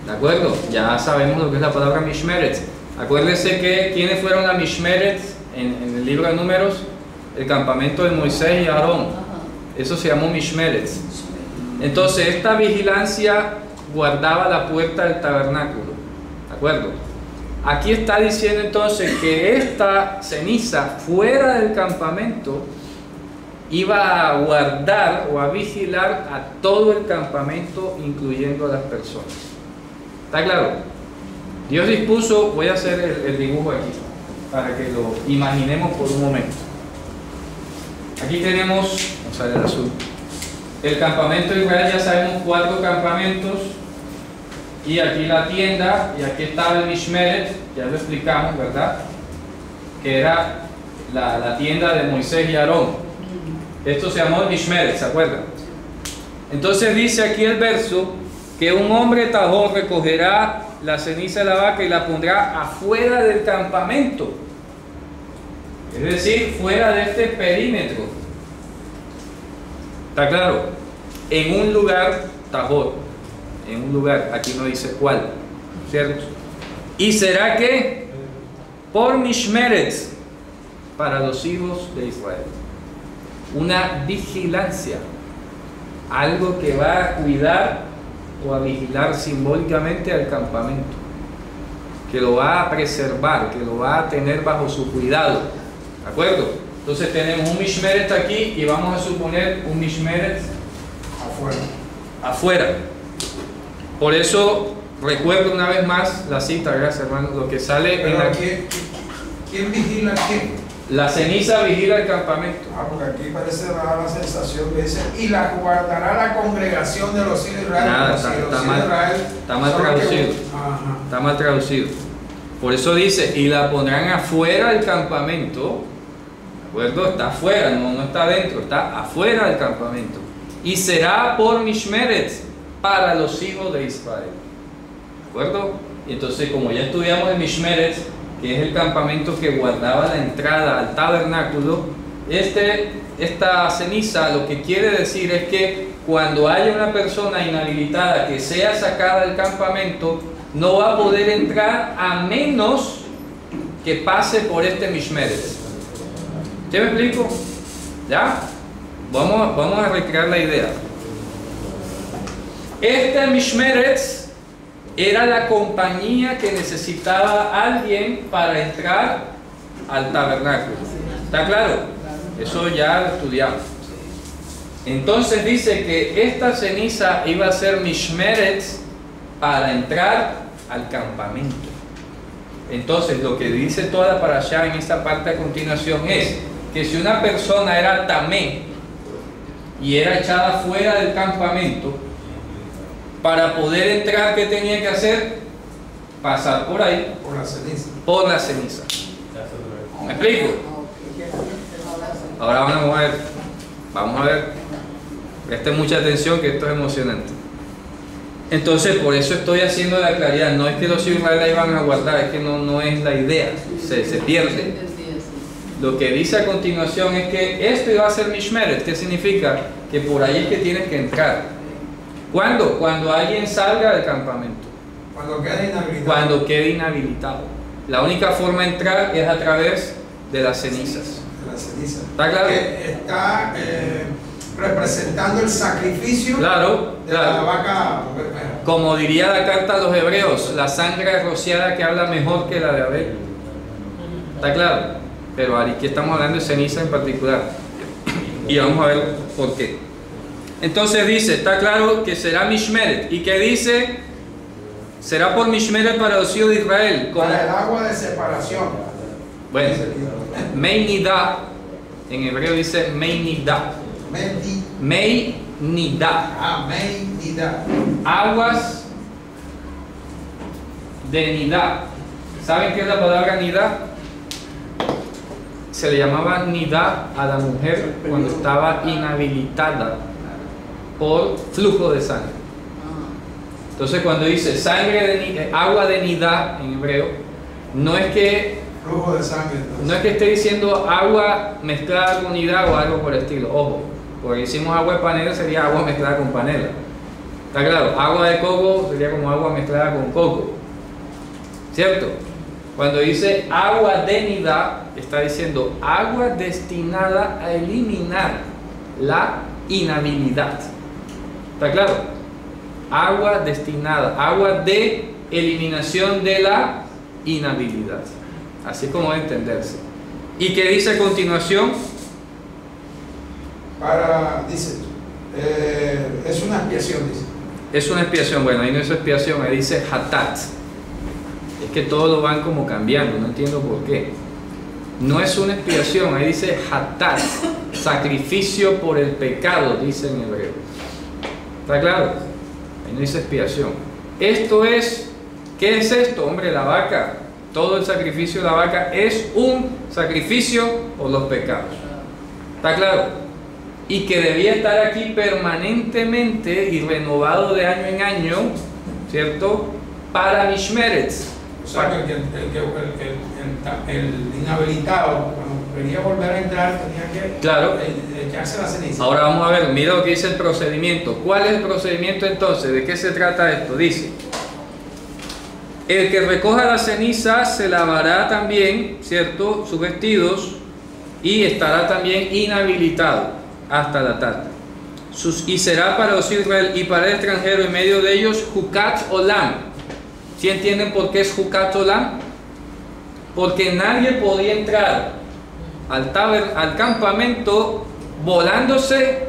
¿De acuerdo? Ya sabemos lo que es la palabra Mishmeret. Acuérdense que ¿quiénes fueron a Mishmeret en el libro de Números? El campamento de Moisés y Aarón. Eso se llamó Mishmeret. Entonces esta vigilancia guardaba la puerta del tabernáculo. ¿De acuerdo? Aquí está diciendo entonces que esta ceniza fuera del campamento iba a guardar o a vigilar a todo el campamento, incluyendo a las personas. ¿Está claro? Dios dispuso, voy a hacer el dibujo aquí para que lo imaginemos por un momento. Aquí tenemos, vamos a ver el azul, el campamento de Israel. Ya sabemos 4 campamentos, y aquí la tienda, y aquí estaba el Mishmeret, ya lo explicamos, ¿verdad? Que era la tienda de Moisés y Aarón. Esto se llamó Mishmeret, ¿se acuerdan? Entonces dice aquí el verso que un hombre tajor recogerá la ceniza de la vaca y la pondrá afuera del campamento, es decir, fuera de este perímetro. ¿Está claro? En un lugar tajor, en un lugar, aquí no dice cuál, ¿cierto? Y será que por Mishmeret para los hijos de Israel, una vigilancia, algo que va a cuidar o a vigilar simbólicamente al campamento, que lo va a preservar, que lo va a tener bajo su cuidado, ¿de acuerdo? Entonces tenemos un Mishmeret aquí y vamos a suponer un Mishmeret afuera. Por eso recuerdo una vez más la cita, gracias hermano, lo que sale en la... ¿Quién vigila qué? La ceniza vigila el campamento. Porque aquí parece dar la sensación que dice, y la guardará la congregación de los hijos de Israel. Nada, está mal traducido. Está mal traducido. Por eso dice, y la pondrán afuera del campamento. ¿De acuerdo? Está afuera, no está adentro, está afuera del campamento. Y será por Mishmeret para los hijos de Israel. ¿De acuerdo? Y entonces, como ya estudiamos el Mishmeret, que es el campamento que guardaba la entrada al tabernáculo, esta ceniza lo que quiere decir es que cuando haya una persona inhabilitada que sea sacada del campamento, no va a poder entrar a menos que pase por este Mishmeret. ¿Te me explico? ¿Ya? Vamos a recrear la idea. Este Mishmeretz era la compañía que necesitaba alguien para entrar al tabernáculo. ¿Está claro? Eso ya lo estudiamos. Entonces dice que esta ceniza iba a ser Mishmeretz para entrar al campamento. Entonces lo que dice toda la parashá en esta parte a continuación es que si una persona era tamé y era echada fuera del campamento, para poder entrar, ¿qué tenía que hacer? Pasar por ahí, Por la ceniza. por la ceniza. ¿Me explico? Ahora vamos a ver, presten mucha atención que esto es emocionante. Entonces, por eso estoy haciendo la claridad. No es que los hijos de Israel la iban a guardar, es que no es la idea, se pierde. Lo que dice a continuación es que esto iba a ser Mishmeret. ¿Qué significa? Que por ahí es que tienes que entrar. ¿Cuándo? Cuando alguien salga del campamento. Cuando quede inhabilitado. Cuando quede inhabilitado. La única forma de entrar es a través de las cenizas. De la ceniza. ¿Está claro? Que está representando el sacrificio Claro, de la claro. vaca. Como diría la carta a los hebreos, la sangre rociada que habla mejor que la de Abel. ¿Está claro? Pero aquí estamos hablando de ceniza en particular. Y vamos a ver por qué. Entonces dice, está claro que será Mishmeret. ¿Y qué dice? Será por Mishmeret para los hijos de Israel. Para el agua de separación. Bueno, Meinidá, en hebreo dice Meinidá. Meinidá. Meinidá. Aguas de Nidá. ¿Saben qué es la palabra Nidá? Se le llamaba Nidá a la mujer cuando estaba inhabilitada por flujo de sangre. Entonces cuando dice agua de Nidá en hebreo, no es que Flujo de sangre. Entonces. no es que esté diciendo agua mezclada con Nidá o algo por el estilo. Ojo, porque hicimos agua de panela, sería agua mezclada con panela. ¿Está claro? Agua de coco sería como agua mezclada con coco. ¿Cierto? Cuando dice agua de Nidá, está diciendo agua destinada a eliminar la inhabilidad. ¿Está claro? Agua destinada, agua de eliminación de la inhabilidad. Así como debe entenderse. ¿Y qué dice a continuación? Dice, es una expiación, dice. Es una expiación. Bueno, ahí no es expiación, ahí dice hatat. Es que todos lo van como cambiando, no entiendo por qué. No es una expiación, ahí dice hatat, sacrificio por el pecado, dice en hebreo. ¿Está claro? Ahí no dice expiación. Esto es, ¿qué es esto? Hombre, la vaca. Todo el sacrificio de la vaca es un sacrificio por los pecados. ¿Está claro? Y que debía estar aquí permanentemente y renovado de año en año, ¿cierto? Para Mishmeretz. O sea, que el inhabilitado, cuando quería volver a entrar, tenía que Claro. echarse la ceniza. Ahora vamos a ver, mira lo que dice el procedimiento. ¿Cuál es el procedimiento entonces? ¿De qué se trata esto? Dice, el que recoja la ceniza se lavará también, ¿cierto?, sus vestidos y estará también inhabilitado hasta la tarde. Y será para los hijos de Israel y para el extranjero en medio de ellos Hukat Olam. ¿Sí entienden por qué es Hukat Olam? Porque nadie podía entrar al campamento volándose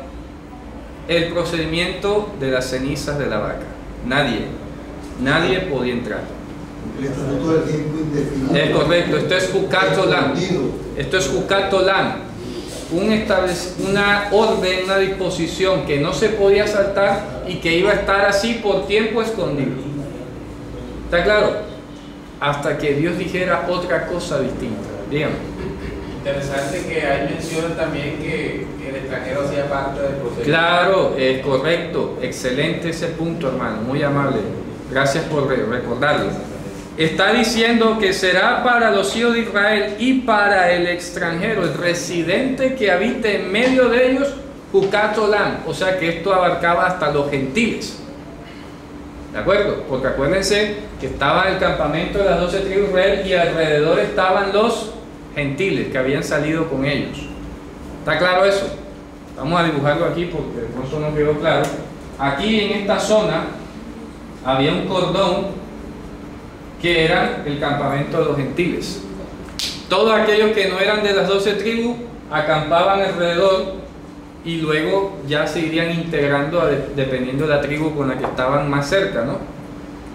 el procedimiento de las cenizas de la vaca. Nadie podía entrar. El estatuto del tiempo indefinido. Es correcto, esto es Hukat Olam. Esto es Hukat Olam. Una orden, una disposición que no se podía saltar y que iba a estar así por tiempo escondido. ¿Está claro? Hasta que Dios dijera otra cosa distinta. Dígame. Interesante que hay menciones también que el extranjero hacía parte del proceso. Claro, es correcto. Excelente ese punto, hermano. Muy amable. Gracias por recordarlo. Está diciendo que será para los hijos de Israel y para el extranjero, el residente que habite en medio de ellos, Hukat Olam. O sea que esto abarcaba hasta los gentiles. ¿De acuerdo? Porque acuérdense que estaba el campamento de las 12 tribus de Israel y alrededor estaban los gentiles que habían salido con ellos. ¿Está claro eso? Vamos a dibujarlo aquí porque de pronto no quedó claro. Aquí en esta zona había un cordón que era el campamento de los gentiles. Todos aquellos que no eran de las 12 tribus acampaban alrededor y luego ya se irían integrando dependiendo de la tribu con la que estaban más cerca, ¿no?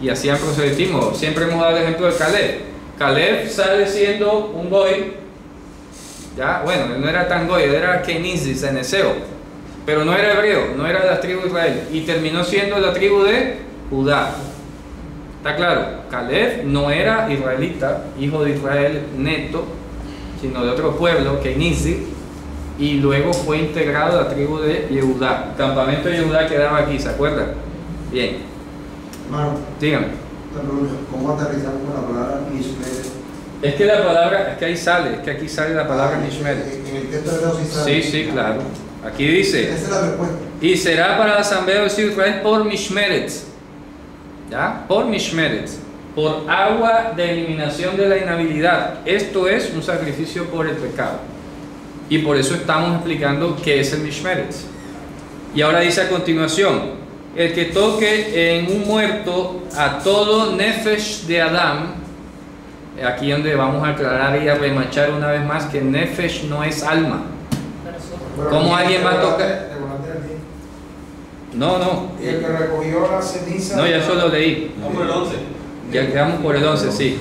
Y hacían proselitismo. Siempre hemos dado el ejemplo de Caleb. Caleb sale siendo un goy, ya, bueno, él no era tan goy, él era Kenizi, ceneceo, pero no era hebreo, no era de la tribu de Israel, y terminó siendo la tribu de Judá. ¿Está claro? Caleb no era israelita, hijo de Israel neto, sino de otro pueblo, Kenizi, y luego fue integrado a la tribu de Yehudá. El campamento de Yehudá quedaba aquí, ¿se acuerdan? Bien. Hermano, Dígame. ¿cómo aterrizamos con la palabra Mishmeret? Es que la palabra, es que ahí sale, es que aquí sale la palabra Mishmeret. En el texto hebreo sí sale. Sí, sí, claro. Aquí dice, Esa es la respuesta. y será para la asamblea de Israel por Mishmeret. ¿Ya? Por Mishmeret. Por agua de eliminación de la inhabilidad. Esto es un sacrificio por el pecado. Y por eso estamos explicando qué es el Mishmeret. Y ahora dice a continuación, el que toque en un muerto a todo Nefesh de Adam, aquí donde vamos a aclarar y a remachar una vez más que Nefesh no es alma. ¿Cómo alguien va a tocar? No. Y el que recogió la ceniza. No, ya eso lo leí. Como el 11. Ya quedamos por el 11, sí.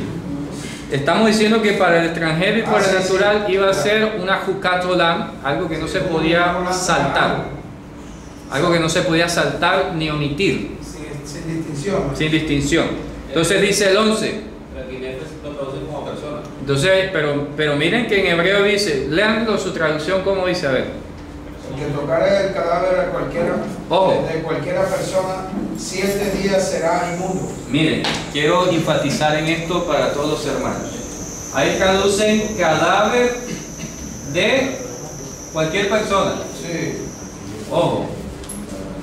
Estamos diciendo que para el extranjero y para el natural iba a ser una Jukat Olam, algo que no se podía saltar. Algo que no se podía saltar ni omitir. Sin distinción. Sin distinción. Entonces dice el 11. Pero aquí Nefesh lo traducen como persona. Entonces, pero miren que en hebreo dice, leanlo su traducción como dice, a ver. El que tocare el cadáver de cualquiera, Ojo. de cualquiera persona, 7 días será inmundo. Miren, quiero enfatizar en esto para todos los hermanos. Ahí traducen cadáver de cualquier persona. Sí. Ojo,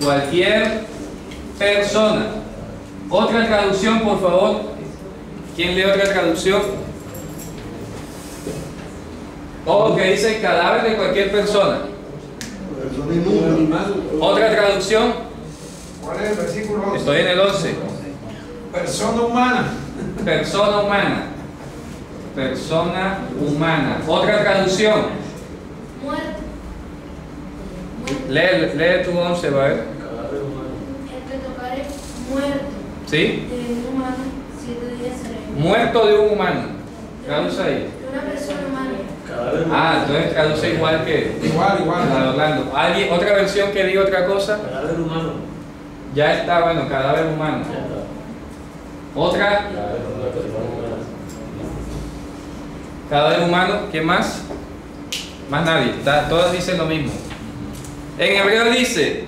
cualquier persona. Otra traducción, por favor. ¿Quién lee otra traducción? Ojo, que dice cadáver de cualquier persona. Persona inmunda. Otra traducción. ¿Cuál es el versículo 11? Estoy en el 11. Persona humana. Persona humana. Persona humana. Otra traducción. Muerto. Lee tu 11, va a ver. El que tocare muerto ¿Sí? de un humano, 7 días será inmundo. Muerto de un humano. Traduce ahí. De una persona humana. Ah, entonces traduce igual que Igual. la de Orlando. ¿Alguien, otra versión que diga otra cosa? Cadáver humano. Ya está, bueno, cadáver humano. Otra, cadáver humano. ¿Qué más? Más nadie. Todas dicen lo mismo. En hebreo dice,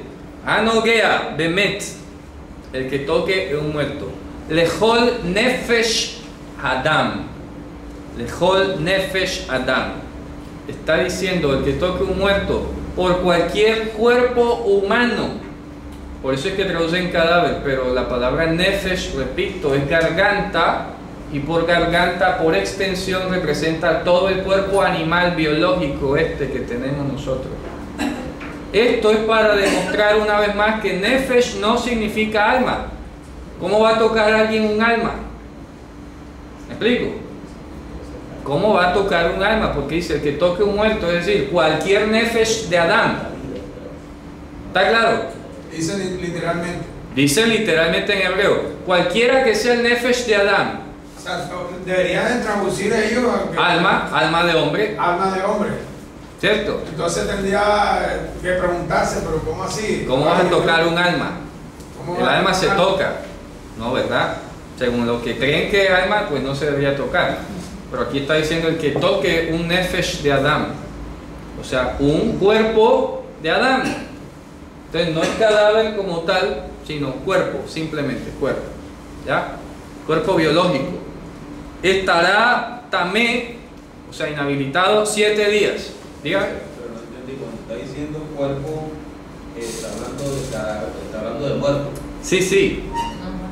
Anogea Bemet, el que toque es un muerto. Lechol Nefesh Adam. Lechol Nefesh Adam. Está diciendo el que toque un muerto por cualquier cuerpo humano. Por eso es que traducen cadáver, pero la palabra Nefesh, repito, es garganta, y por garganta, por extensión, representa todo el cuerpo animal biológico que tenemos nosotros. Esto es para demostrar una vez más que Nefesh no significa alma. ¿Cómo va a tocar a alguien un alma? ¿Me explico? ¿Cómo va a tocar un alma? Porque dice el que toque un muerto, es decir, cualquier Nefesh de Adán. ¿Está claro? Dice literalmente. Dice literalmente en hebreo, cualquiera que sea el Nefesh de Adán. O sea, deberían de traducir ellos Alma de hombre, alma de hombre. ¿cierto? Entonces tendría que preguntarse, pero ¿cómo así? ¿Cómo vas a tocar un alma? ¿Cómo El vas a alma se tocar? toca, ¿no, verdad? Según lo que creen que es alma, pues no se debería tocar. Pero aquí está diciendo el que toque un Nefesh de Adán. O sea, un cuerpo de Adán. Entonces no es cadáver como tal, sino cuerpo, simplemente cuerpo. ¿Ya? Cuerpo biológico. Estará tamé, o sea, inhabilitado 7 días. Diga. Pero no entendí, cuando está diciendo cuerpo, está hablando de muerto. Sí, sí.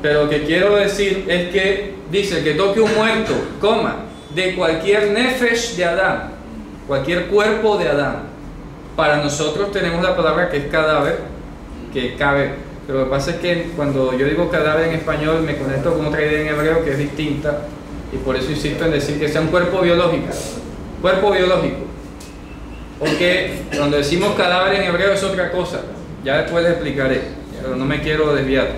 Pero lo que quiero decir es que dice que toque un muerto, coma, de cualquier Nefesh de Adán, cualquier cuerpo de Adán. Para nosotros tenemos la palabra que es cadáver, que cabe. Pero lo que pasa es que cuando yo digo cadáver en español me conecto con otra idea en hebreo que es distinta, y por eso insisto en decir que sea un cuerpo biológico. Cuerpo biológico. Porque cuando decimos cadáver en hebreo es otra cosa. Ya después les explicaré, pero no me quiero desviar.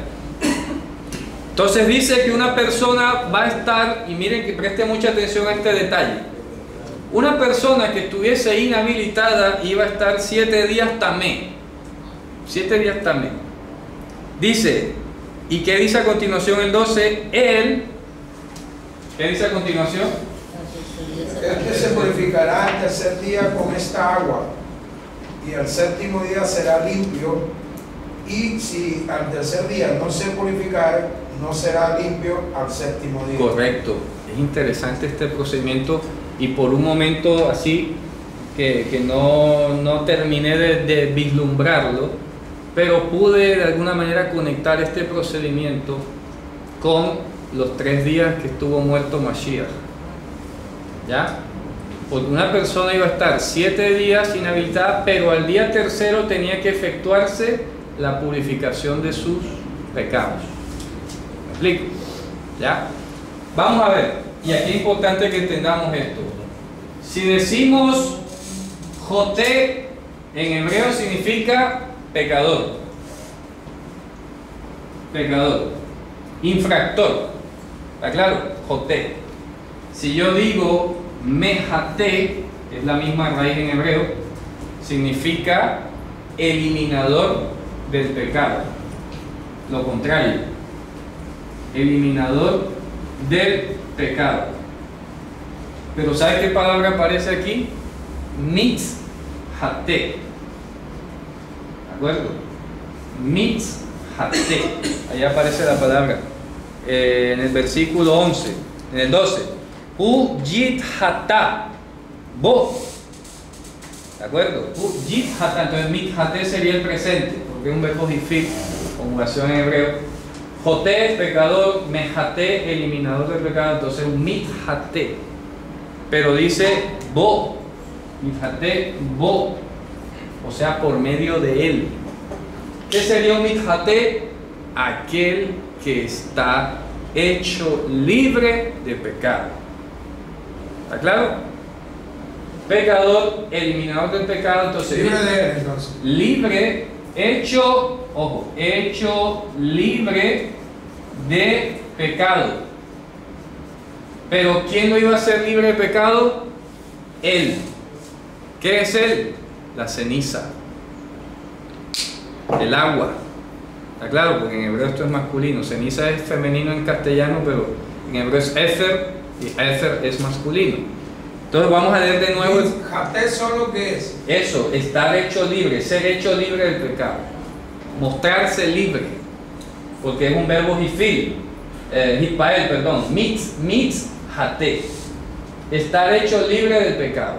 Entonces dice que una persona va a estar, y miren que preste mucha atención a este detalle. Una persona que estuviese inhabilitada iba a estar 7 días tamé. 7 días tamé. Dice, ¿y qué dice a continuación el 12? Él, ¿qué dice a continuación? El que se purificará al tercer día con esta agua, y al séptimo día será limpio, y si al tercer día no se purificare, no será limpio al séptimo día. Correcto. Es interesante este procedimiento, y por un momento así que no terminé de vislumbrarlo, pero pude de alguna manera conectar este procedimiento con los 3 días que estuvo muerto Mashiach. ¿Ya? Porque una persona iba a estar 7 días inhabilitada, pero al día tercero tenía que efectuarse la purificación de sus pecados. ¿Me explico? ¿Ya? Vamos a ver, y aquí es importante que entendamos esto. Si decimos Joté, en hebreo significa pecador. Pecador. Infractor. ¿Está claro? Joté. Si yo digo Mejate, que es la misma raíz en hebreo, significa eliminador del pecado. Lo contrario, eliminador del pecado. Pero ¿sabes qué palabra aparece aquí? Mitzhate. ¿De acuerdo? Mitzhate. Ahí aparece la palabra. En el versículo 11, en el 12. U yithata, bo. ¿De acuerdo? U yithata. Entonces mitzhate sería el presente, porque es un verbo hifit, conjugación en hebreo. Joté, pecador, mejate, eliminador del pecado. Entonces un mitzhate. Pero dice bo, mitzhate, bo, o sea, por medio de él. ¿Qué sería un mitzhate? Aquel que está hecho libre de pecado. ¿Está claro? Pecador, eliminador del pecado, entonces Libre de él, entonces. libre, hecho, ojo, hecho libre de pecado. Pero ¿quién lo iba a hacer libre de pecado? Él. ¿Qué es él? La ceniza, el agua. ¿Está claro? Porque en hebreo esto es masculino. Ceniza es femenino en castellano, pero en hebreo es Efer, y Efer es masculino. Entonces vamos a leer de nuevo. Jaté solo que es. Eso, estar hecho libre, ser hecho libre del pecado. Mostrarse libre. Porque es un verbo hifil. Hispael, perdón. Mitz, jaté. Estar hecho libre del pecado.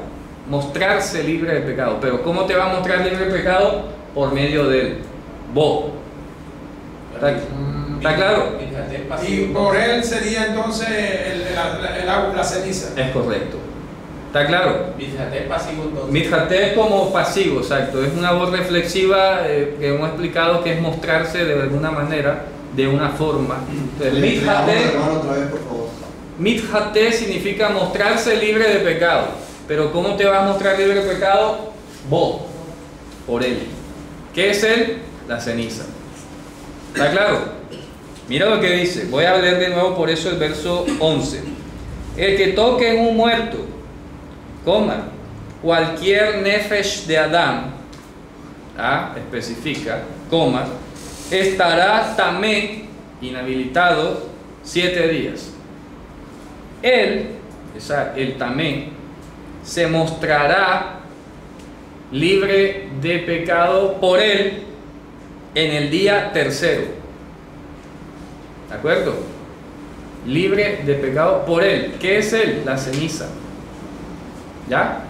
Mostrarse libre del pecado. Pero ¿cómo te va a mostrar libre del pecado? Por medio del bo. ¿Está claro? Y por él sería entonces el agua, la ceniza. Es correcto. ¿Está claro? Mitzhate pasivo entonces. Mitzhate es como pasivo, exacto. Es una voz reflexiva que hemos explicado que es mostrarse de alguna manera, de una forma. Entonces, Mitzhate significa mostrarse libre de pecado. Pero ¿cómo te vas a mostrar libre de pecado? Bo, por él. ¿Qué es él? La ceniza. ¿Está claro? Mira lo que dice. Voy a leer de nuevo por eso el verso 11. El que toque en un muerto, coma, cualquier nefesh de Adán, especifica, coma, estará tamé, inhabilitado, 7 días. Él, el tamé, se mostrará libre de pecado por él en el día tercero. ¿De acuerdo? Libre de pecado por él. ¿Qué es él? La ceniza. ¿Ya?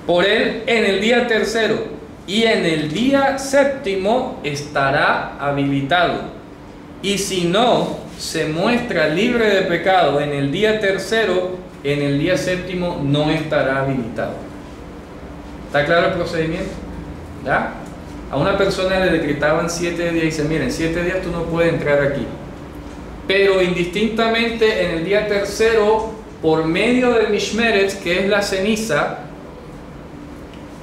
Por él en el día tercero. Y en el día séptimo estará habilitado. Y si no se muestra libre de pecado en el día tercero, en el día séptimo no estará habilitado. ¿Está claro el procedimiento? ¿Ya? A una persona le decretaban 7 días y dicen, miren, 7 días tú no puedes entrar aquí. Pero indistintamente en el día tercero, por medio del Mishmeret, que es la ceniza,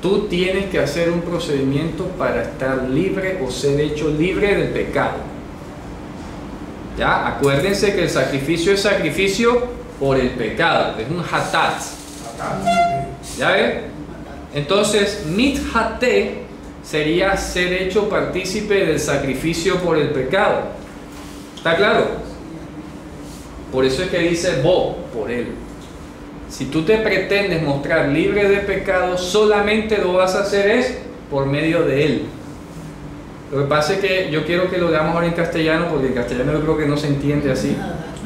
tú tienes que hacer un procedimiento para estar libre o ser hecho libre del pecado. ¿Ya? Acuérdense que el sacrificio es sacrificio por el pecado, es un hatat. ¿Ya ven? Entonces, mithate sería ser hecho partícipe del sacrificio por el pecado. ¿Está claro? Por eso es que dice bo, por él. Si tú te pretendes mostrar libre de pecado, solamente lo vas a hacer es por medio de él. Lo que pasa es que yo quiero que lo leamos ahora en castellano, porque en castellano yo creo que no se entiende así,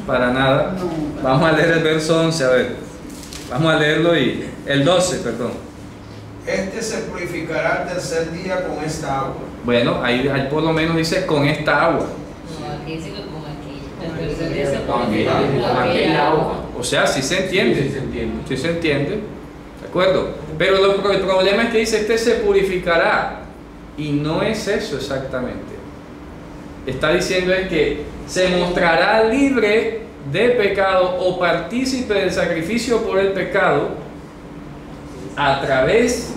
para nada. Vamos a leer el verso 11, a ver. Vamos a leerlo y el 12, perdón. Este se purificará el tercer día con esta agua. Bueno, ahí por lo menos dice con esta agua. No, aquí dice que con aquella. El tercer día se Con purifica aquella agua. O sea, sí se entiende. Sí se entiende. Sí se entiende. ¿De acuerdo? Pero el problema es que dice este se purificará. Y no es eso exactamente. Está diciendo es que se mostrará libre de pecado o partícipe del sacrificio por el pecado a través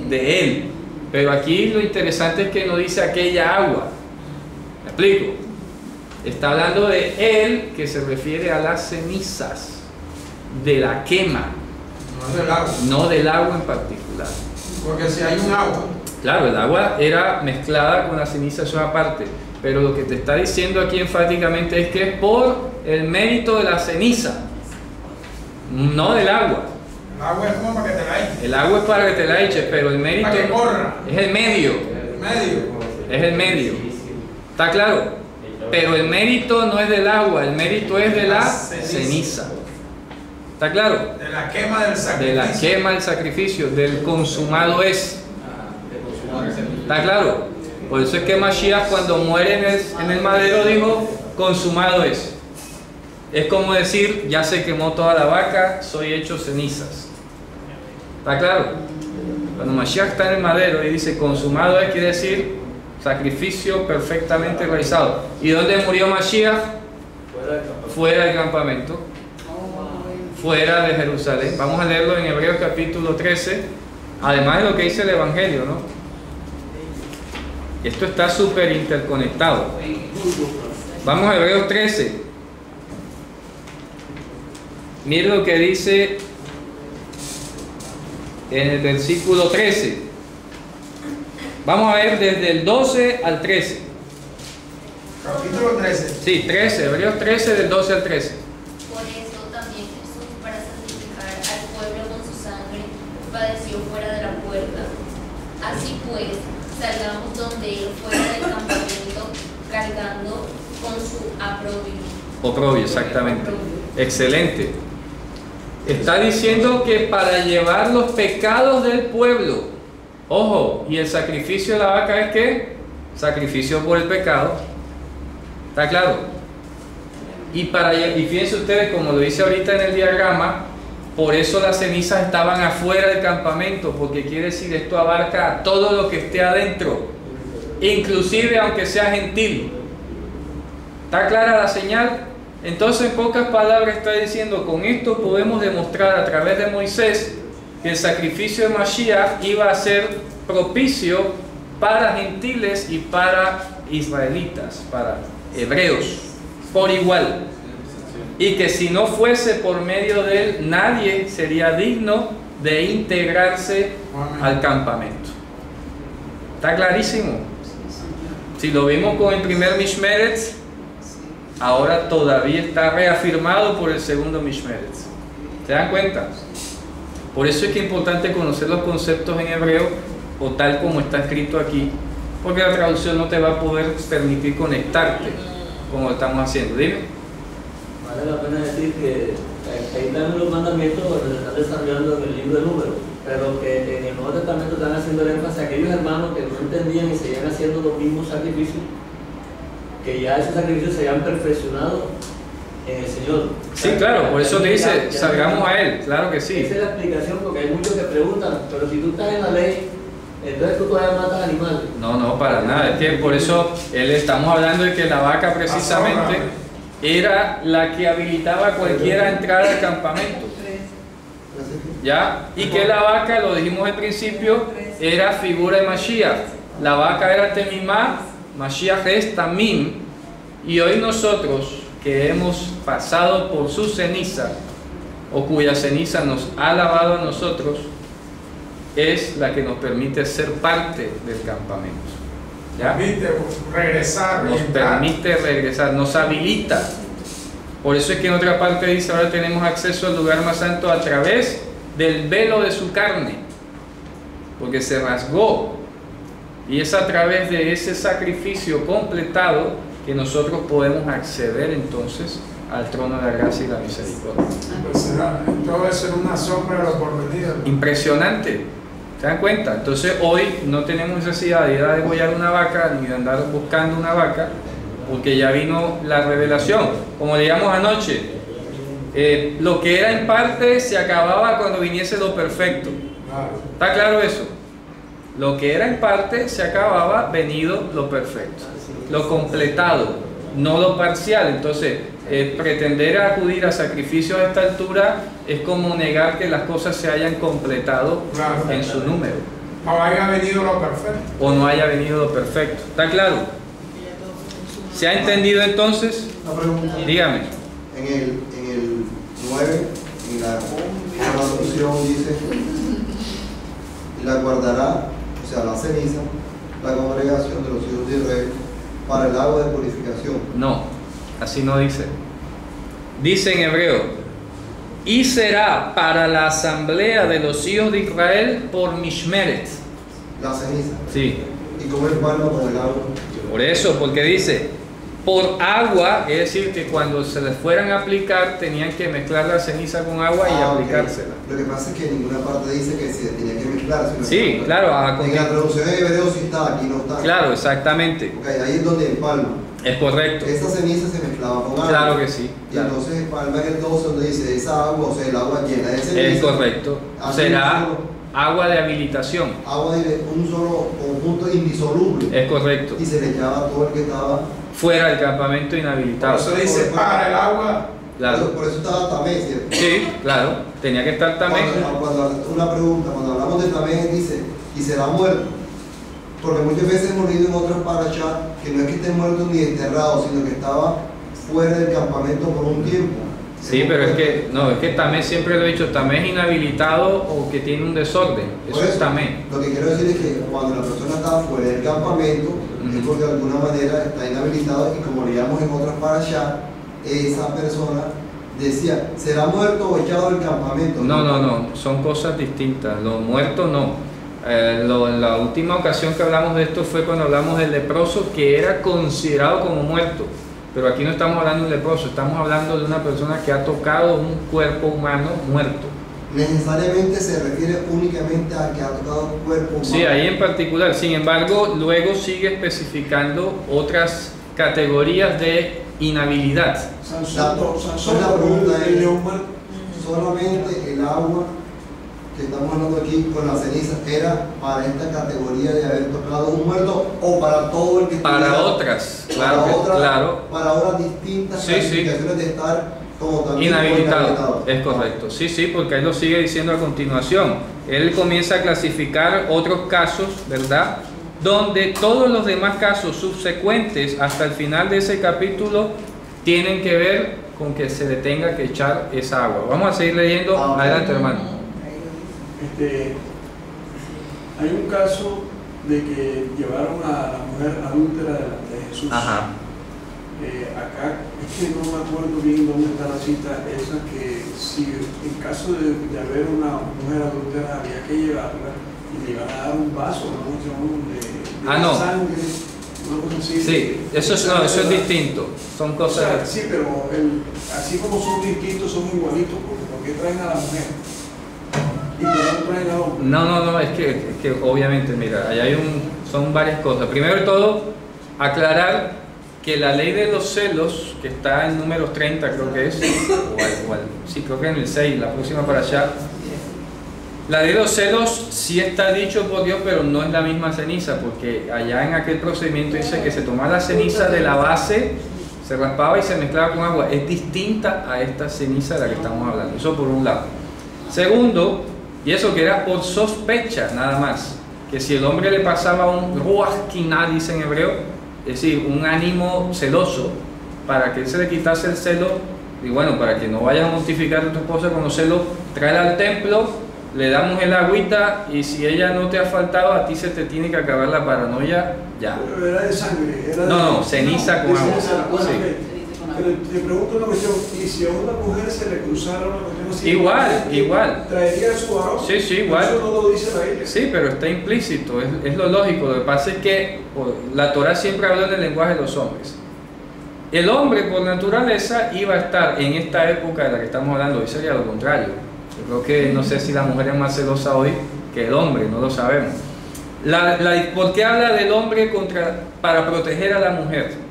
de él. Pero aquí lo interesante es que no dice aquella agua. ¿Me explico? Está hablando de él, que se refiere a las cenizas, de la quema, No del agua. no del agua en particular. Porque si hay un agua, Claro, el agua era mezclada con la ceniza, eso es aparte. Pero lo que te está diciendo aquí enfáticamente es que es por el mérito de la ceniza, no del agua. el agua es como para que te la eches. El agua es para que te la eches, pero el mérito Para que corra. es el medio. En medio. Es el medio. ¿Está claro? Pero el mérito no es del agua, el mérito es de la ceniza. ¿Está claro? De la quema del De sacrificio. la quema del sacrificio, del consumado es. ¿Está claro? Por eso es que Mashiach cuando muere en el madero dijo, consumado es. Es como decir, ya se quemó toda la vaca, soy hecho cenizas. ¿Está claro? Cuando Mashiach está en el madero y dice consumado es, quiere decir sacrificio perfectamente realizado. ¿Y dónde murió Mashiach? Fuera del campamento. Fuera de Jerusalén. Vamos a leerlo en Hebreos capítulo 13, además de lo que dice el Evangelio, ¿no? Esto está súper interconectado. Vamos a Hebreos 13. Miren lo que dice en el versículo 13. Vamos a ver desde el 12 al 13. Capítulo 13. Sí, 13, Hebreos 13 del 12 al 13. Por eso también Jesús, para santificar al pueblo con su sangre, padeció fuera de la puerta. Así pues, salgamos donde él fuera del campamento, cargando con su Oprobio, exactamente. Excelente. Está diciendo que para llevar los pecados del pueblo, ojo, y el sacrificio de la vaca es ¿qué? Sacrificio por el pecado. ¿Está claro? Y fíjense ustedes, como lo dice ahorita en el diagrama, por eso las cenizas estaban afuera del campamento, porque quiere decir esto abarca a todo lo que esté adentro, inclusive aunque sea gentil. ¿Está clara la señal? Entonces, en pocas palabras está diciendo, con esto podemos demostrar a través de Moisés que el sacrificio de Mashiach iba a ser propicio para gentiles y para israelitas, para hebreos, por igual. Y que si no fuese por medio de él, nadie sería digno de integrarse al campamento. ¿Está clarísimo? Si lo vimos con el primer Mishmeretz, ahora todavía está reafirmado por el segundo Mishmeretz. ¿Se dan cuenta? Por eso es que es importante conocer los conceptos en hebreo o tal como está escrito aquí, porque la traducción no te va a poder permitir conectarte como lo estamos haciendo. Dime. Vale la pena decir que ahí están los mandamientos que se están desarrollando en el libro de Números, pero que en el Nuevo Testamento están haciendo el énfasis a aquellos hermanos que no entendían y seguían haciendo los mismos sacrificios, que ya esos sacrificios se habían perfeccionado en el Señor. Sí, claro, por eso te dice, salgamos a Él, claro que sí. Esa es la explicación, porque hay muchos que preguntan, pero si tú estás en la ley, entonces tú todavía matas animales. No, para nada, es que por eso estamos hablando de que la vaca precisamente era la que habilitaba a cualquiera a entrar al campamento. ¿Ya? Y que la vaca, lo dijimos al principio, era figura de Mashiach. La vaca era Temimá, Mashiach es Tamim, y hoy nosotros que hemos pasado por su ceniza, o cuya ceniza nos ha lavado a nosotros, es la que nos permite ser parte del campamento. ¿Ya? Permite regresar. Nos permite regresar, nos habilita. Por eso es que en otra parte dice, ahora tenemos acceso al lugar más santo a través del velo de su carne, porque se rasgó, y es a través de ese sacrificio completado que nosotros podemos acceder entonces al trono de la gracia y la misericordia. Pues todo eso era una sombra de lo porvenir. Impresionante, ¿se dan cuenta? Entonces hoy no tenemos necesidad de ir a degollar una vaca ni de andar buscando una vaca, porque ya vino la revelación. Como leíamos anoche, lo que era en parte se acababa cuando viniese lo perfecto. ¿Está claro eso? Lo que era en parte se acababa venido lo perfecto, lo completado, no lo parcial. Entonces, pretender acudir a sacrificios a esta altura es como negar que las cosas se hayan completado en su número. O haya venido lo perfecto. O no haya venido lo perfecto. ¿Está claro? ¿Se ha entendido entonces? Una pregunta. Dígame. En el 9, en la traducción dice, y la guardará, o sea, la ceniza, la congregación de los hijos de Israel, para el agua de purificación. No, así no dice. Dice en hebreo, y será para la asamblea de los hijos de Israel por Mishmeret. La ceniza. Sí, Y comer palma con el agua. por eso, porque dice, por agua, es decir, que cuando se les fueran a aplicar, tenían que mezclar la ceniza con agua y Ok. aplicársela. Lo que pasa es que en ninguna parte dice que se tenía que mezclar. Sino Sí, que claro, en la traducción en hebreo sí está, aquí no está. claro, exactamente, Ok, ahí es donde en palma. es correcto. Esa ceniza se mezclaba con agua. Claro que sí, Y claro. entonces en palma en el 12 donde dice esa agua, o sea, el agua llena de ceniza. Es correcto. Así Será mismo, agua de habilitación. agua de un solo conjunto indisoluble. Es correcto. Y se le echaba a todo el que estaba. Fuera del campamento Por inhabilitado. eso dice para el agua. Claro. Por eso estaba tamé, ¿cierto? Sí, claro. Tenía que estar también. Una pregunta, cuando hablamos de tamé dice, y será muerto. Porque muchas veces hemos leído en otras parashá que no es que esté muerto ni enterrado, sino que estaba fuera del campamento por un tiempo. Sí, pero es que tamé, siempre lo he dicho, tamé es inhabilitado o que tiene un desorden. Eso es tamé. Lo que quiero decir es que cuando la persona está fuera del campamento, es porque de alguna manera está inhabilitado, y como leíamos en otras parashá, esa persona decía, ¿será muerto o echado del campamento? No, son cosas distintas. Lo muerto no. La última ocasión que hablamos de esto fue cuando hablamos del leproso, que era considerado como muerto. Pero aquí no estamos hablando de un leproso, estamos hablando de una persona que ha tocado un cuerpo humano muerto. Necesariamente se refiere únicamente a que ha tocado un cuerpo humano. Sí, ahí en particular. Sin embargo, luego sigue especificando otras categorías de inhabilidad. La pregunta es, solamente el agua que estamos hablando aquí con la ceniza era para esta categoría de haber tocado un muerto, o para todo el que Para estuviera- otras, para claro, otras- claro. para otras distintas Sí, clasificaciones de estar como también Inhabilitado, es correcto. Sí, porque él lo sigue diciendo a continuación. Él comienza a clasificar otros casos, ¿verdad? Donde todos los demás casos subsecuentes hasta el final de ese capítulo tienen que ver con que se le tenga que echar esa agua. Vamos a seguir leyendo. Adelante, hermano. Hay un caso de que llevaron a la mujer adúltera delante de Jesús. Ajá. Acá es que no me acuerdo bien dónde está la cita esa, que si en caso de haber una mujer adúltera había que llevarla y le iban a dar un vaso, de no. sangre, una cosa así. Sí, eso es distinto. Son O cosas. sea, sí, pero así como son distintos, son igualitos, porque ¿por qué traen a la mujer? Y por qué no traen al hombre. No, es que obviamente, mira, ahí son varias cosas. Primero de todo, aclarar que la ley de los celos, que está en números 30 creo que es, sí, creo que en el 6, la próxima para allá, la ley de los celos sí está dicho por Dios, pero no es la misma ceniza, porque allá en aquel procedimiento dice que se tomaba la ceniza de la base, se raspaba y se mezclaba con agua. Es distinta a esta ceniza de la que estamos hablando. Eso por un lado. Segundo, y eso que era por sospecha nada más, que si el hombre le pasaba un ruach kiná, dice en hebreo, es decir, un ánimo celoso, para que él se le quitase el celo, y bueno, para que no vayas a mortificar a tu esposa con los celos, tráela al templo, le damos el agüita, y si ella no te ha faltado, a ti se te tiene que acabar la paranoia ya. Pero era de sangre. Era No, ceniza con agua. Sí. Pero te pregunto una cuestión, ¿y si a una mujer se le cruzara una cuestión así? Igual. ¿Traería su varón? Sí, igual. Eso no lo dice la Biblia. Sí, pero está implícito, es lo lógico. Lo que pasa es que la Torah siempre habló en el lenguaje de los hombres. El hombre por naturaleza iba a estar en esta época de la que estamos hablando, hoy sería lo contrario. Yo creo que no sé si la mujer es más celosa hoy que el hombre, no lo sabemos. ¿Por qué habla del hombre para proteger a la mujer?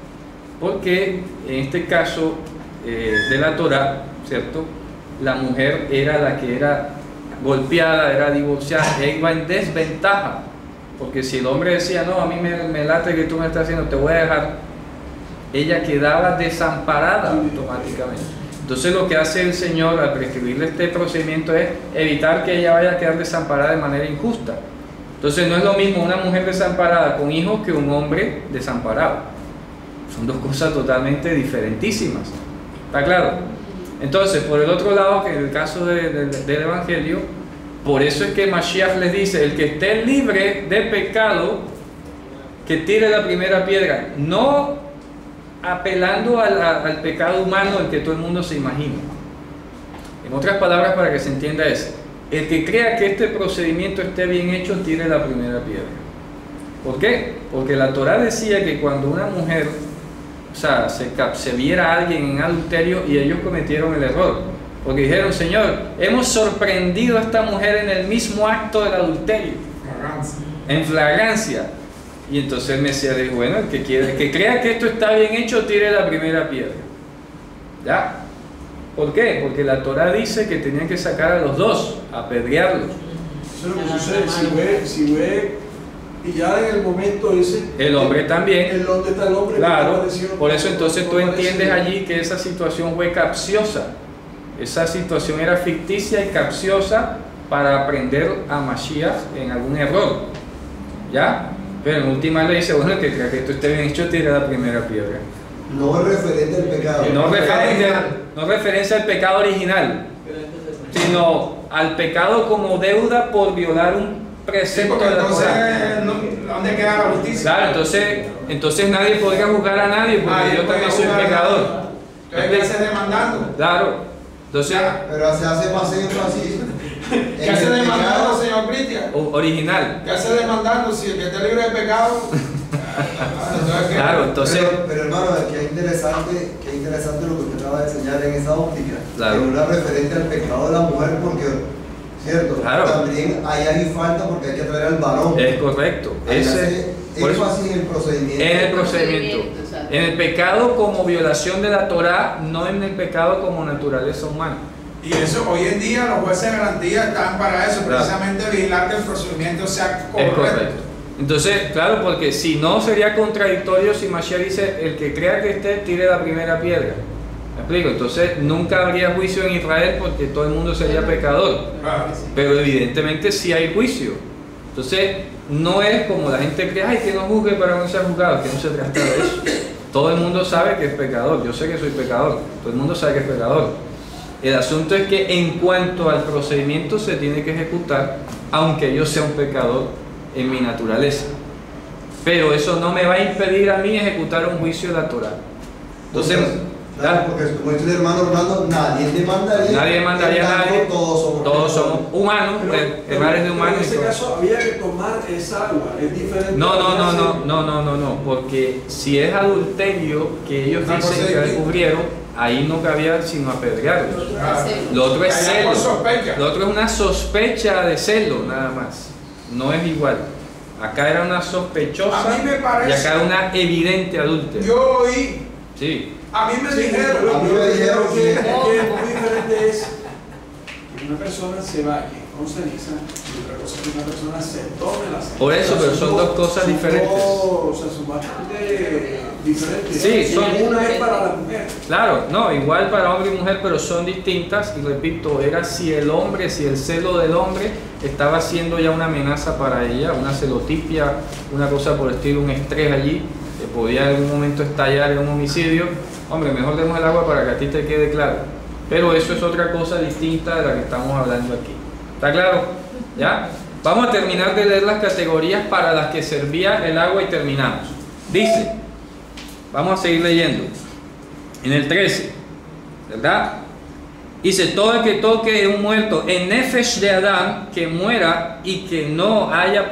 Porque en este caso de la Torah, ¿cierto? La mujer era la que era golpeada, era divorciada, ella iba en desventaja, porque si el hombre decía, no, a mí me late que tú me estás haciendo, te voy a dejar, ella quedaba desamparada automáticamente. Entonces lo que hace el Señor al prescribirle este procedimiento es evitar que ella vaya a quedar desamparada de manera injusta. Entonces no es lo mismo una mujer desamparada con hijos que un hombre desamparado. Son dos cosas totalmente diferentísimas. ¿Está claro? Entonces, por el otro lado, que en el caso del Evangelio, por eso es que Mashiach les dice, el que esté libre de pecado, que tire la primera piedra. No apelando al pecado humano, el que todo el mundo se imagina. En otras palabras, para que se entienda es, el que crea que este procedimiento esté bien hecho, tire la primera piedra. ¿Por qué? Porque la Torah decía que cuando una mujer, o sea, se viera a alguien en adulterio, y ellos cometieron el error, porque dijeron, Señor, hemos sorprendido a esta mujer en el mismo acto del adulterio, en flagrancia. Y entonces el Mesías dijo, bueno, el que crea que esto está bien hecho, tire la primera piedra. ¿Ya? ¿Por qué? Porque la Torah dice que tenían que sacar a los dos, apedrearlos. Eso es lo que sucede, si ve y ya en el momento ese, el hombre también. ¿Dónde está el hombre? Claro, por eso entonces tú entiendes allí que esa situación fue capciosa. Esa situación era ficticia y capciosa para aprender a Mashiach en algún error. ¿Ya? Pero en última le dice, bueno, que crea que esto esté bien hecho, tira la primera piedra. No es referente al pecado. No referencia al pecado original, sino al pecado como deuda por violar un precepto de la Torah. ¿Dónde queda la justicia? Claro, entonces nadie podría juzgar a nadie porque yo también soy pecador. Entonces, ¿qué hace demandando? Claro. Entonces, pero se hace más énfasis. ¿Qué hace demandando, señor Cristian? Original. ¿Qué hace demandando si el que esté libre de pecado? Claro, entonces. Pero hermano, que es interesante lo que usted acaba de enseñar en esa óptica. Claro. Que no es referente al pecado de la mujer, porque, ¿cierto? Claro. También hay falta porque hay que traer al varón. Es correcto. Énfasis en el procedimiento. En el procedimiento. En el pecado como violación de la Torah, no en el pecado como naturaleza humana. Y eso, hoy en día los jueces de garantía están para eso, claro, precisamente vigilar que el procedimiento sea correcto. Es correcto. Entonces, claro, porque si no sería contradictorio si Mashiach dice, el que crea que esté, tire la primera piedra. ¿Me explico? Entonces nunca habría juicio en Israel porque todo el mundo sería pecador. Claro. Pero evidentemente sí hay juicio. Entonces, no es como la gente cree, ay, que no juzgue para no ser juzgado, que no se trata de eso. Todo el mundo sabe que es pecador, yo sé que soy pecador, todo el mundo sabe que es pecador. El asunto es que en cuanto al procedimiento se tiene que ejecutar, aunque yo sea un pecador en mi naturaleza. Pero eso no me va a impedir a mí ejecutar un juicio de la Torah. Entonces, claro, porque como dice el hermano Orlando, nadie demandaría a nadie. Todos somos humanos, errores de humanos. En ese caso había que tomar esa agua, es diferente. No, porque si es adulterio que ellos dicen que descubrieron, ahí no cabía sino apedrearlos. Lo otro es celo. Lo otro es una sospecha de celo, nada más. No es igual. Acá era una sospechosa A mí me parece- y acá era una evidente adúltera. Yo oí, Sí. a mí me Sí, dijeron, a mí me dijeron que muy diferente es que una persona se bañe con ceniza y otra cosa es que una persona se tome la ceniza. Por eso, pero son dos cosas diferentes. O sea, son bastante diferentes. Sí, son- Una es para la mujer. Claro, no, igual para hombre y mujer, pero son distintas. Y repito, era si el hombre, si el celo del hombre estaba siendo ya una amenaza para ella, una celotipia, una cosa por el estilo, un estrés allí, que podía en algún momento estallar en un homicidio. Hombre, mejor demos el agua para que a ti te quede claro. Pero eso es otra cosa distinta de la que estamos hablando aquí. ¿Está claro? ¿Ya? Vamos a terminar de leer las categorías para las que servía el agua y terminamos. Dice, vamos a seguir leyendo. En el 13, ¿verdad? Dice, todo el que toque un muerto en nefesh de Adán, que muera y que no haya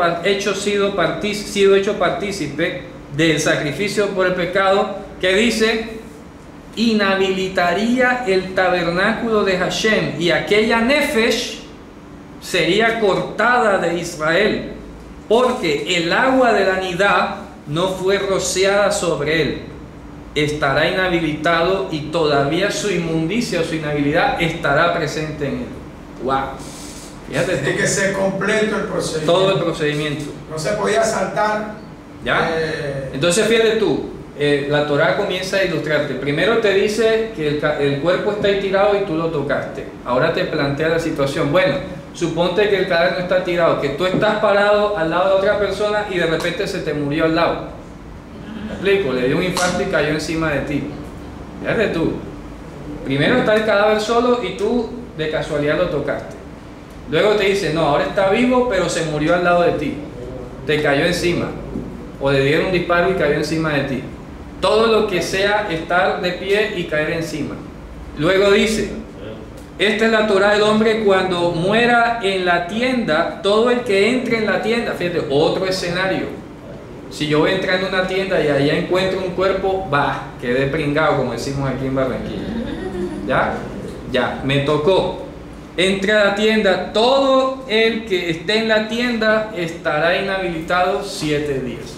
sido hecho partícipe del sacrificio por el pecado, que dice, inhabilitaría el tabernáculo de Hashem, y aquella nefesh sería cortada de Israel, porque el agua de la nidá no fue rociada sobre él. Estará inhabilitado y todavía su inmundicia o su inhabilidad estará presente en él. ¡Wow! Fíjate tiene que tú, ser completo el procedimiento. todo el procedimiento. No se podía saltar. ¿Ya? Entonces fíjate tú, la Torah comienza a ilustrarte. Primero te dice que el cuerpo está ahí tirado y tú lo tocaste. Ahora te plantea la situación. Bueno, suponte que el cadáver no está tirado, que tú estás parado al lado de otra persona y de repente se te murió al lado. ¿Me explico? Le dio un infarto y cayó encima de ti. Fíjate tú. Primero está el cadáver solo y tú de casualidad lo tocaste. Luego te dice, no, ahora está vivo pero se murió al lado de ti. Te cayó encima. O le dieron un disparo y cayó encima de ti. Todo lo que sea estar de pie y caer encima. Luego dice, esta es la Torah del hombre cuando muera en la tienda, todo el que entre en la tienda, fíjate, otro escenario. Si yo voy a entrar en una tienda y allá encuentro un cuerpo, quedé pringado, como decimos aquí en Barranquilla. Ya, me tocó. Entra a la tienda, todo el que esté en la tienda estará inhabilitado 7 días.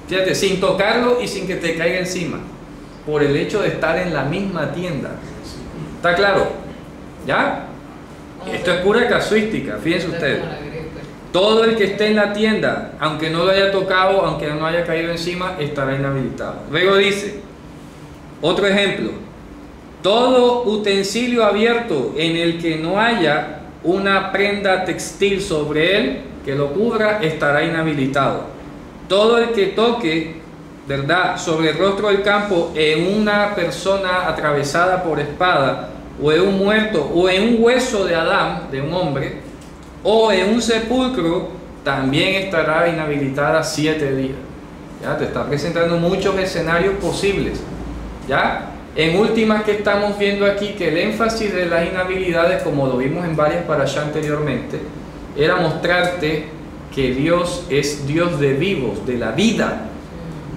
Fíjate, sin tocarlo y sin que te caiga encima, por el hecho de estar en la misma tienda. ¿Está claro? ¿Ya? Esto es pura casuística, fíjense ustedes. Todo el que esté en la tienda, aunque no lo haya tocado, aunque no haya caído encima, estará inhabilitado. Luego dice, otro ejemplo, todo utensilio abierto en el que no haya una prenda textil sobre él que lo cubra, estará inhabilitado. Todo el que toque, ¿verdad?, sobre el rostro del campo en una persona atravesada por espada, o en un muerto, o en un hueso de Adán, de un hombre, o en un sepulcro, también estará inhabilitada 7 días. Ya te está presentando muchos escenarios posibles. Ya en últimas, que estamos viendo aquí, que el énfasis de las inhabilidades, como lo vimos en varias parashá anteriormente, era mostrarte que Dios es Dios de vivos, de la vida,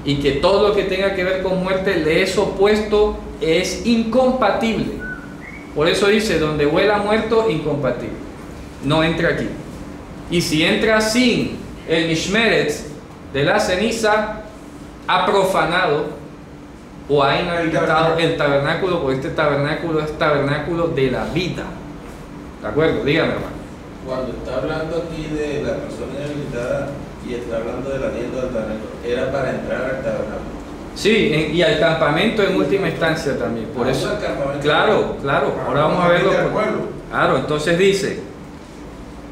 y que todo lo que tenga que ver con muerte le es opuesto, es incompatible. Por eso dice, donde huela muerto, incompatible, no entra aquí. Y si entra sin el mishmeret de la ceniza, ha profanado o ha inhabilitado el tabernáculo, porque este tabernáculo es tabernáculo de la vida. ¿De acuerdo? Dígame, hermano. Cuando está hablando aquí de la persona inhabilitada y está hablando del aliento del tabernáculo, era para entrar al tabernáculo. Sí, y al campamento en última instancia también. Por eso, al campamento. claro, ahora vamos a verlo. Claro, entonces dice,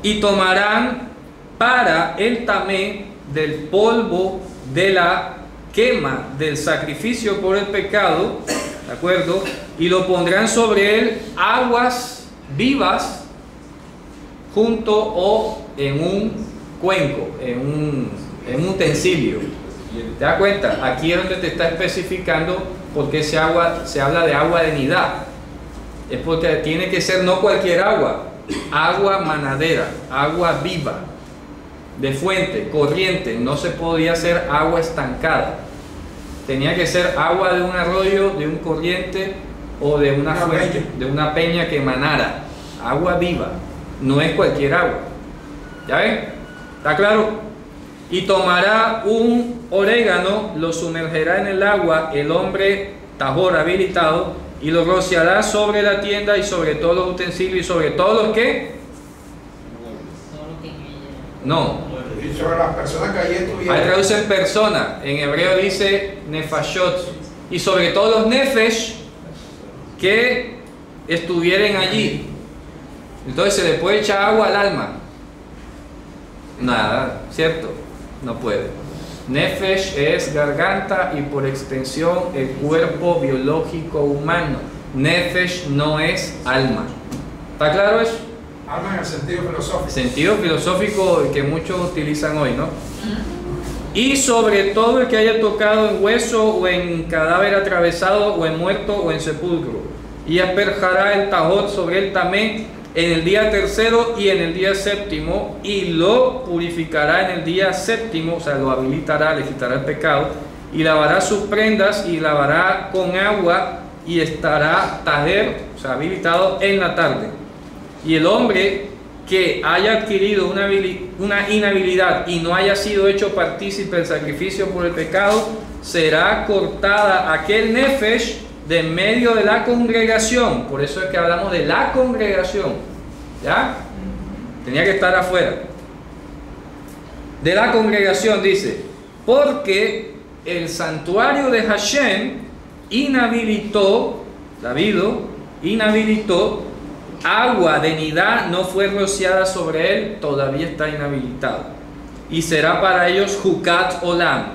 y tomarán para el tamé del polvo de la quema del sacrificio por el pecado, ¿de acuerdo? Y lo pondrán sobre él aguas vivas junto o en un cuenco, en un utensilio. ¿Te das cuenta? Aquí es donde te está especificando por qué se habla de agua de nidá. Es porque tiene que ser no cualquier agua, agua manadera, agua viva, de fuente, corriente. No se podía hacer agua estancada. Tenía que ser agua de un arroyo, de un corriente o de una fuente, de una peña que emanara. Agua viva, no es cualquier agua. ¿Ya ven? ¿Está claro? Y tomará un orégano, lo sumergerá en el agua, el hombre tajor habilitado, y lo rociará sobre la tienda y sobre todos los utensilios y sobre todos los que... Solo que ella. No, Y sobre las personas que allí ahí estuvieron. traducen persona, en hebreo dice nefashot, y sobre todos los nefesh que estuvieren allí. Entonces se le puede echar agua al alma. Nada, ¿cierto? No puede. Nefesh es garganta y por extensión el cuerpo biológico humano. Nefesh no es alma. ¿Está claro eso? Alma en el sentido filosófico. Sentido filosófico que muchos utilizan hoy, ¿no? Y sobre todo el que haya tocado en hueso o en cadáver atravesado o en muerto o en sepulcro. Y asperjará el tajot sobre el tamé en el día tercero y en el día séptimo, y lo purificará en el día séptimo, o sea, lo habilitará, le quitará el pecado, y lavará sus prendas y lavará con agua y estará tajer, o sea, habilitado en la tarde. Y el hombre que haya adquirido una inhabilidad y no haya sido hecho partícipe del sacrificio por el pecado, será cortada aquel nefesh de en medio de la congregación. Por eso es que hablamos de la congregación, ¿ya? Tenía que estar afuera de la congregación, dice, porque el santuario de Hashem inhabilitó, David inhabilitó, agua de nidá no fue rociada sobre él, todavía está inhabilitado, y será para ellos Jucat Olam,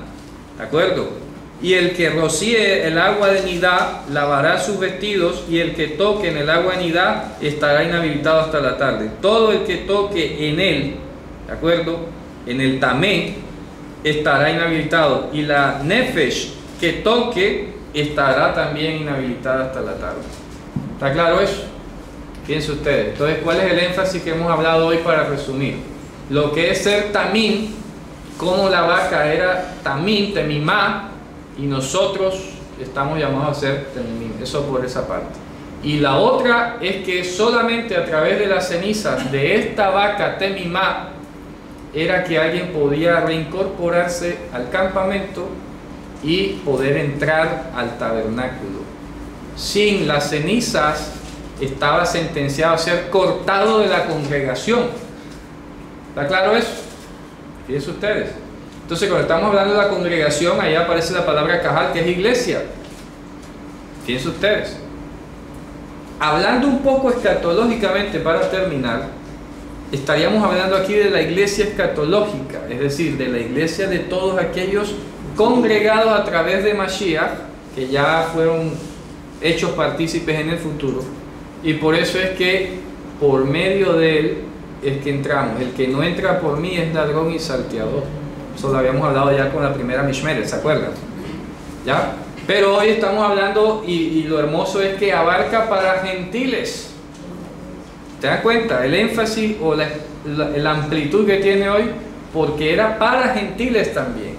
¿de acuerdo? Y el que rocíe el agua de nidá lavará sus vestidos, y el que toque en el agua de nidá estará inhabilitado hasta la tarde. Todo el que toque en él, ¿de acuerdo?, en el tamé, estará inhabilitado, y la nefesh que toque estará también inhabilitada hasta la tarde. ¿Está claro eso? Fíjense ustedes. Entonces, ¿cuál es el énfasis que hemos hablado hoy para resumir? Lo que es ser tamim, como la vaca era tamim, temimá, y nosotros estamos llamados a ser temimim. Eso por esa parte. Y la otra es que solamente a través de las cenizas de esta vaca temimá era que alguien podía reincorporarse al campamento y poder entrar al tabernáculo. Sin las cenizas estaba sentenciado a ser cortado de la congregación. ¿Está claro eso? Fíjense ustedes. Entonces, cuando estamos hablando de la congregación, ahí aparece la palabra cajal, que es iglesia. Fíjense ustedes. Hablando un poco escatológicamente para terminar, estaríamos hablando aquí de la iglesia escatológica, es decir, de la iglesia de todos aquellos congregados a través de Mashiach, que ya fueron hechos partícipes en el futuro. Y por eso es que por medio de él es que entramos. El que no entra por mí es ladrón y salteador. Eso lo habíamos hablado ya con la primera Mishmeret, ¿se acuerdan? ¿Ya? Pero hoy estamos hablando, y lo hermoso es que abarca para gentiles. ¿Te das cuenta? El énfasis o la amplitud que tiene hoy, porque era para gentiles también.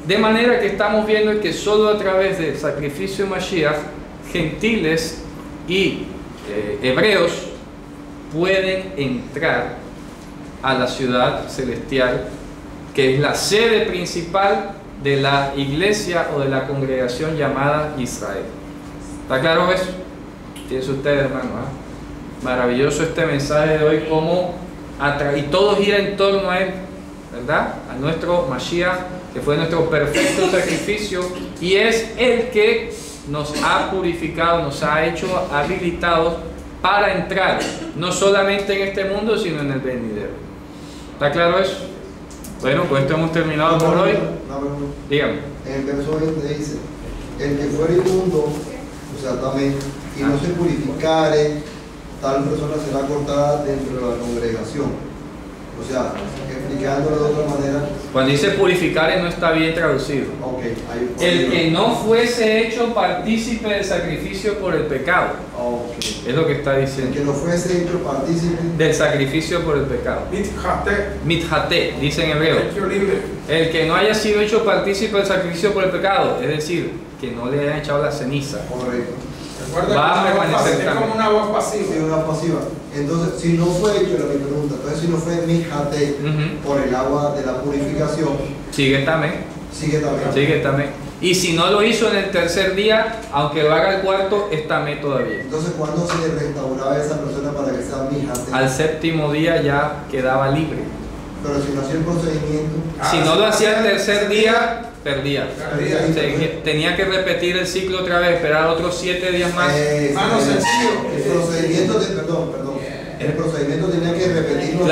De manera que estamos viendo que solo a través del sacrificio de Mashiach, gentiles y hebreos pueden entrar a la ciudad celestial, que es la sede principal de la iglesia o de la congregación llamada Israel. ¿Está claro eso? Fíjense ustedes, hermanos, ¿eh? Maravilloso este mensaje de hoy, como y todo gira en torno a él, ¿verdad? A nuestro Mashiach, que fue nuestro perfecto sacrificio, y es el que nos ha purificado, nos ha hecho habilitados para entrar, no solamente en este mundo, sino en el venidero. ¿Está claro eso? Bueno, pues esto hemos terminado por hoy. Dígame. En el verso 20 dice, el que fuere inmundo, o sea, también, y no se purificare, tal persona será cortada dentro de la congregación. O sea, explicándolo de otra manera. Cuando dice purificar no está bien traducido. Okay, el que no fuese hecho partícipe del sacrificio por el pecado. Okay. Es lo que está diciendo. El que no fuese hecho partícipe del sacrificio por el pecado. Mithate, dice en hebreo. El que no haya sido hecho partícipe del sacrificio por el pecado, es decir, que no le hayan echado la ceniza. Correcto. Recuerda, va a permanecer. Es como una voz pasiva. Sí, una pasiva. Entonces, si no fue hecho, era mi pregunta, entonces si no fue mijate por el agua de la purificación, sigue también. sigue también. Sigue también. Y si no lo hizo en el tercer día, aunque lo haga el cuarto, está también todavía. Entonces, ¿cuándo se restauraba a esa persona para que sea mijate? Al séptimo día ya quedaba libre. Pero si no hacía el procedimiento, Si no lo hacía el tercer día, perdía. perdía. Tenía que repetir el ciclo otra vez, esperar otros 7 días más. Mano sencillo. El procedimiento, perdón. El procedimiento tenía que repetirlo.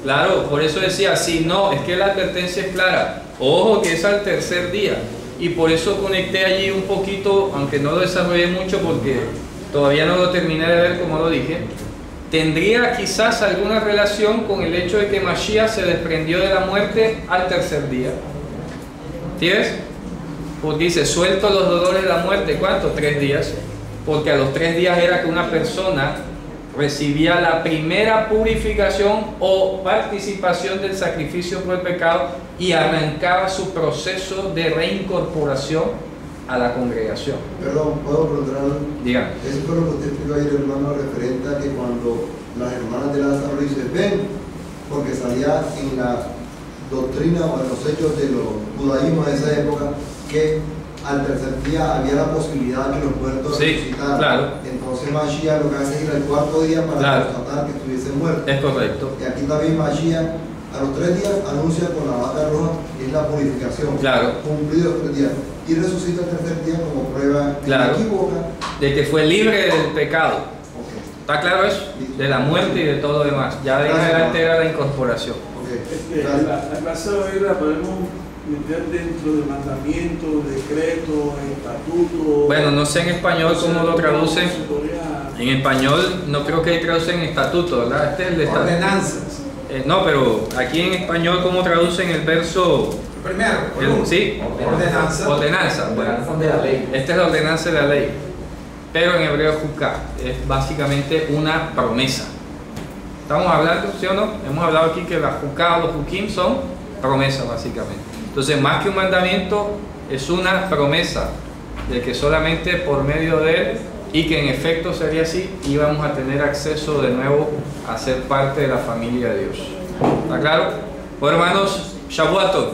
Claro, por eso decía, si no, es que la advertencia es clara. Ojo que es al tercer día. Y por eso conecté allí un poquito, aunque no lo desarrollé mucho porque todavía no lo terminé de ver como lo dije. Tendría quizás alguna relación con el hecho de que Mashiach se desprendió de la muerte al tercer día. ¿Entiendes? Porque dice, suelto los dolores de la muerte, ¿cuánto? 3 días. Porque a los 3 días era que una persona recibía la primera purificación o participación del sacrificio por el pecado y arrancaba su proceso de reincorporación a la congregación. Perdón, ¿puedo preguntar algo? Dígame. Eso fue lo que usted explicó ayer, hermano, referente a que cuando las hermanas de Lázaro dicen, ven, porque salía en la doctrina o en los hechos de los judaísmos de esa época, que al tercer día había la posibilidad de que los muertos resucitaran. Claro. Entonces Mashiach lo que hace es ir al cuarto día para constatar que estuviesen muertos. Es correcto. Y aquí también Mashiach a los 3 días anuncia con la vaca roja que es la purificación. Claro. Cumplidos 3 días. Y resucita el tercer día como prueba Claro. inequívoca De que fue libre del pecado. Okay. ¿Está claro eso? De la muerte y de todo lo demás. Ya de en adelante era la incorporación. Okay. La clase de hoy la podemos meter dentro de mandamientos, decretos, estatutos. Bueno, no sé en español cómo lo traducen. En español no creo que traducen estatuto, ¿verdad? Este es el de estatuto. Ordenanzas. No, pero aquí en español, ¿cómo traducen el verso? Primero, Sí, ordenanza. Ordenanza. Bueno, de la ley. esta es la ordenanza de la ley. Pero en hebreo jukah es básicamente una promesa. ¿Estamos hablando, sí o no? Hemos hablado aquí que la jukah o los jukim son promesas básicamente. Entonces, más que un mandamiento, es una promesa de que solamente por medio de él, y que en efecto sería así, íbamos a tener acceso de nuevo a ser parte de la familia de Dios. ¿Está claro? Pues hermanos, Shavuot Tov.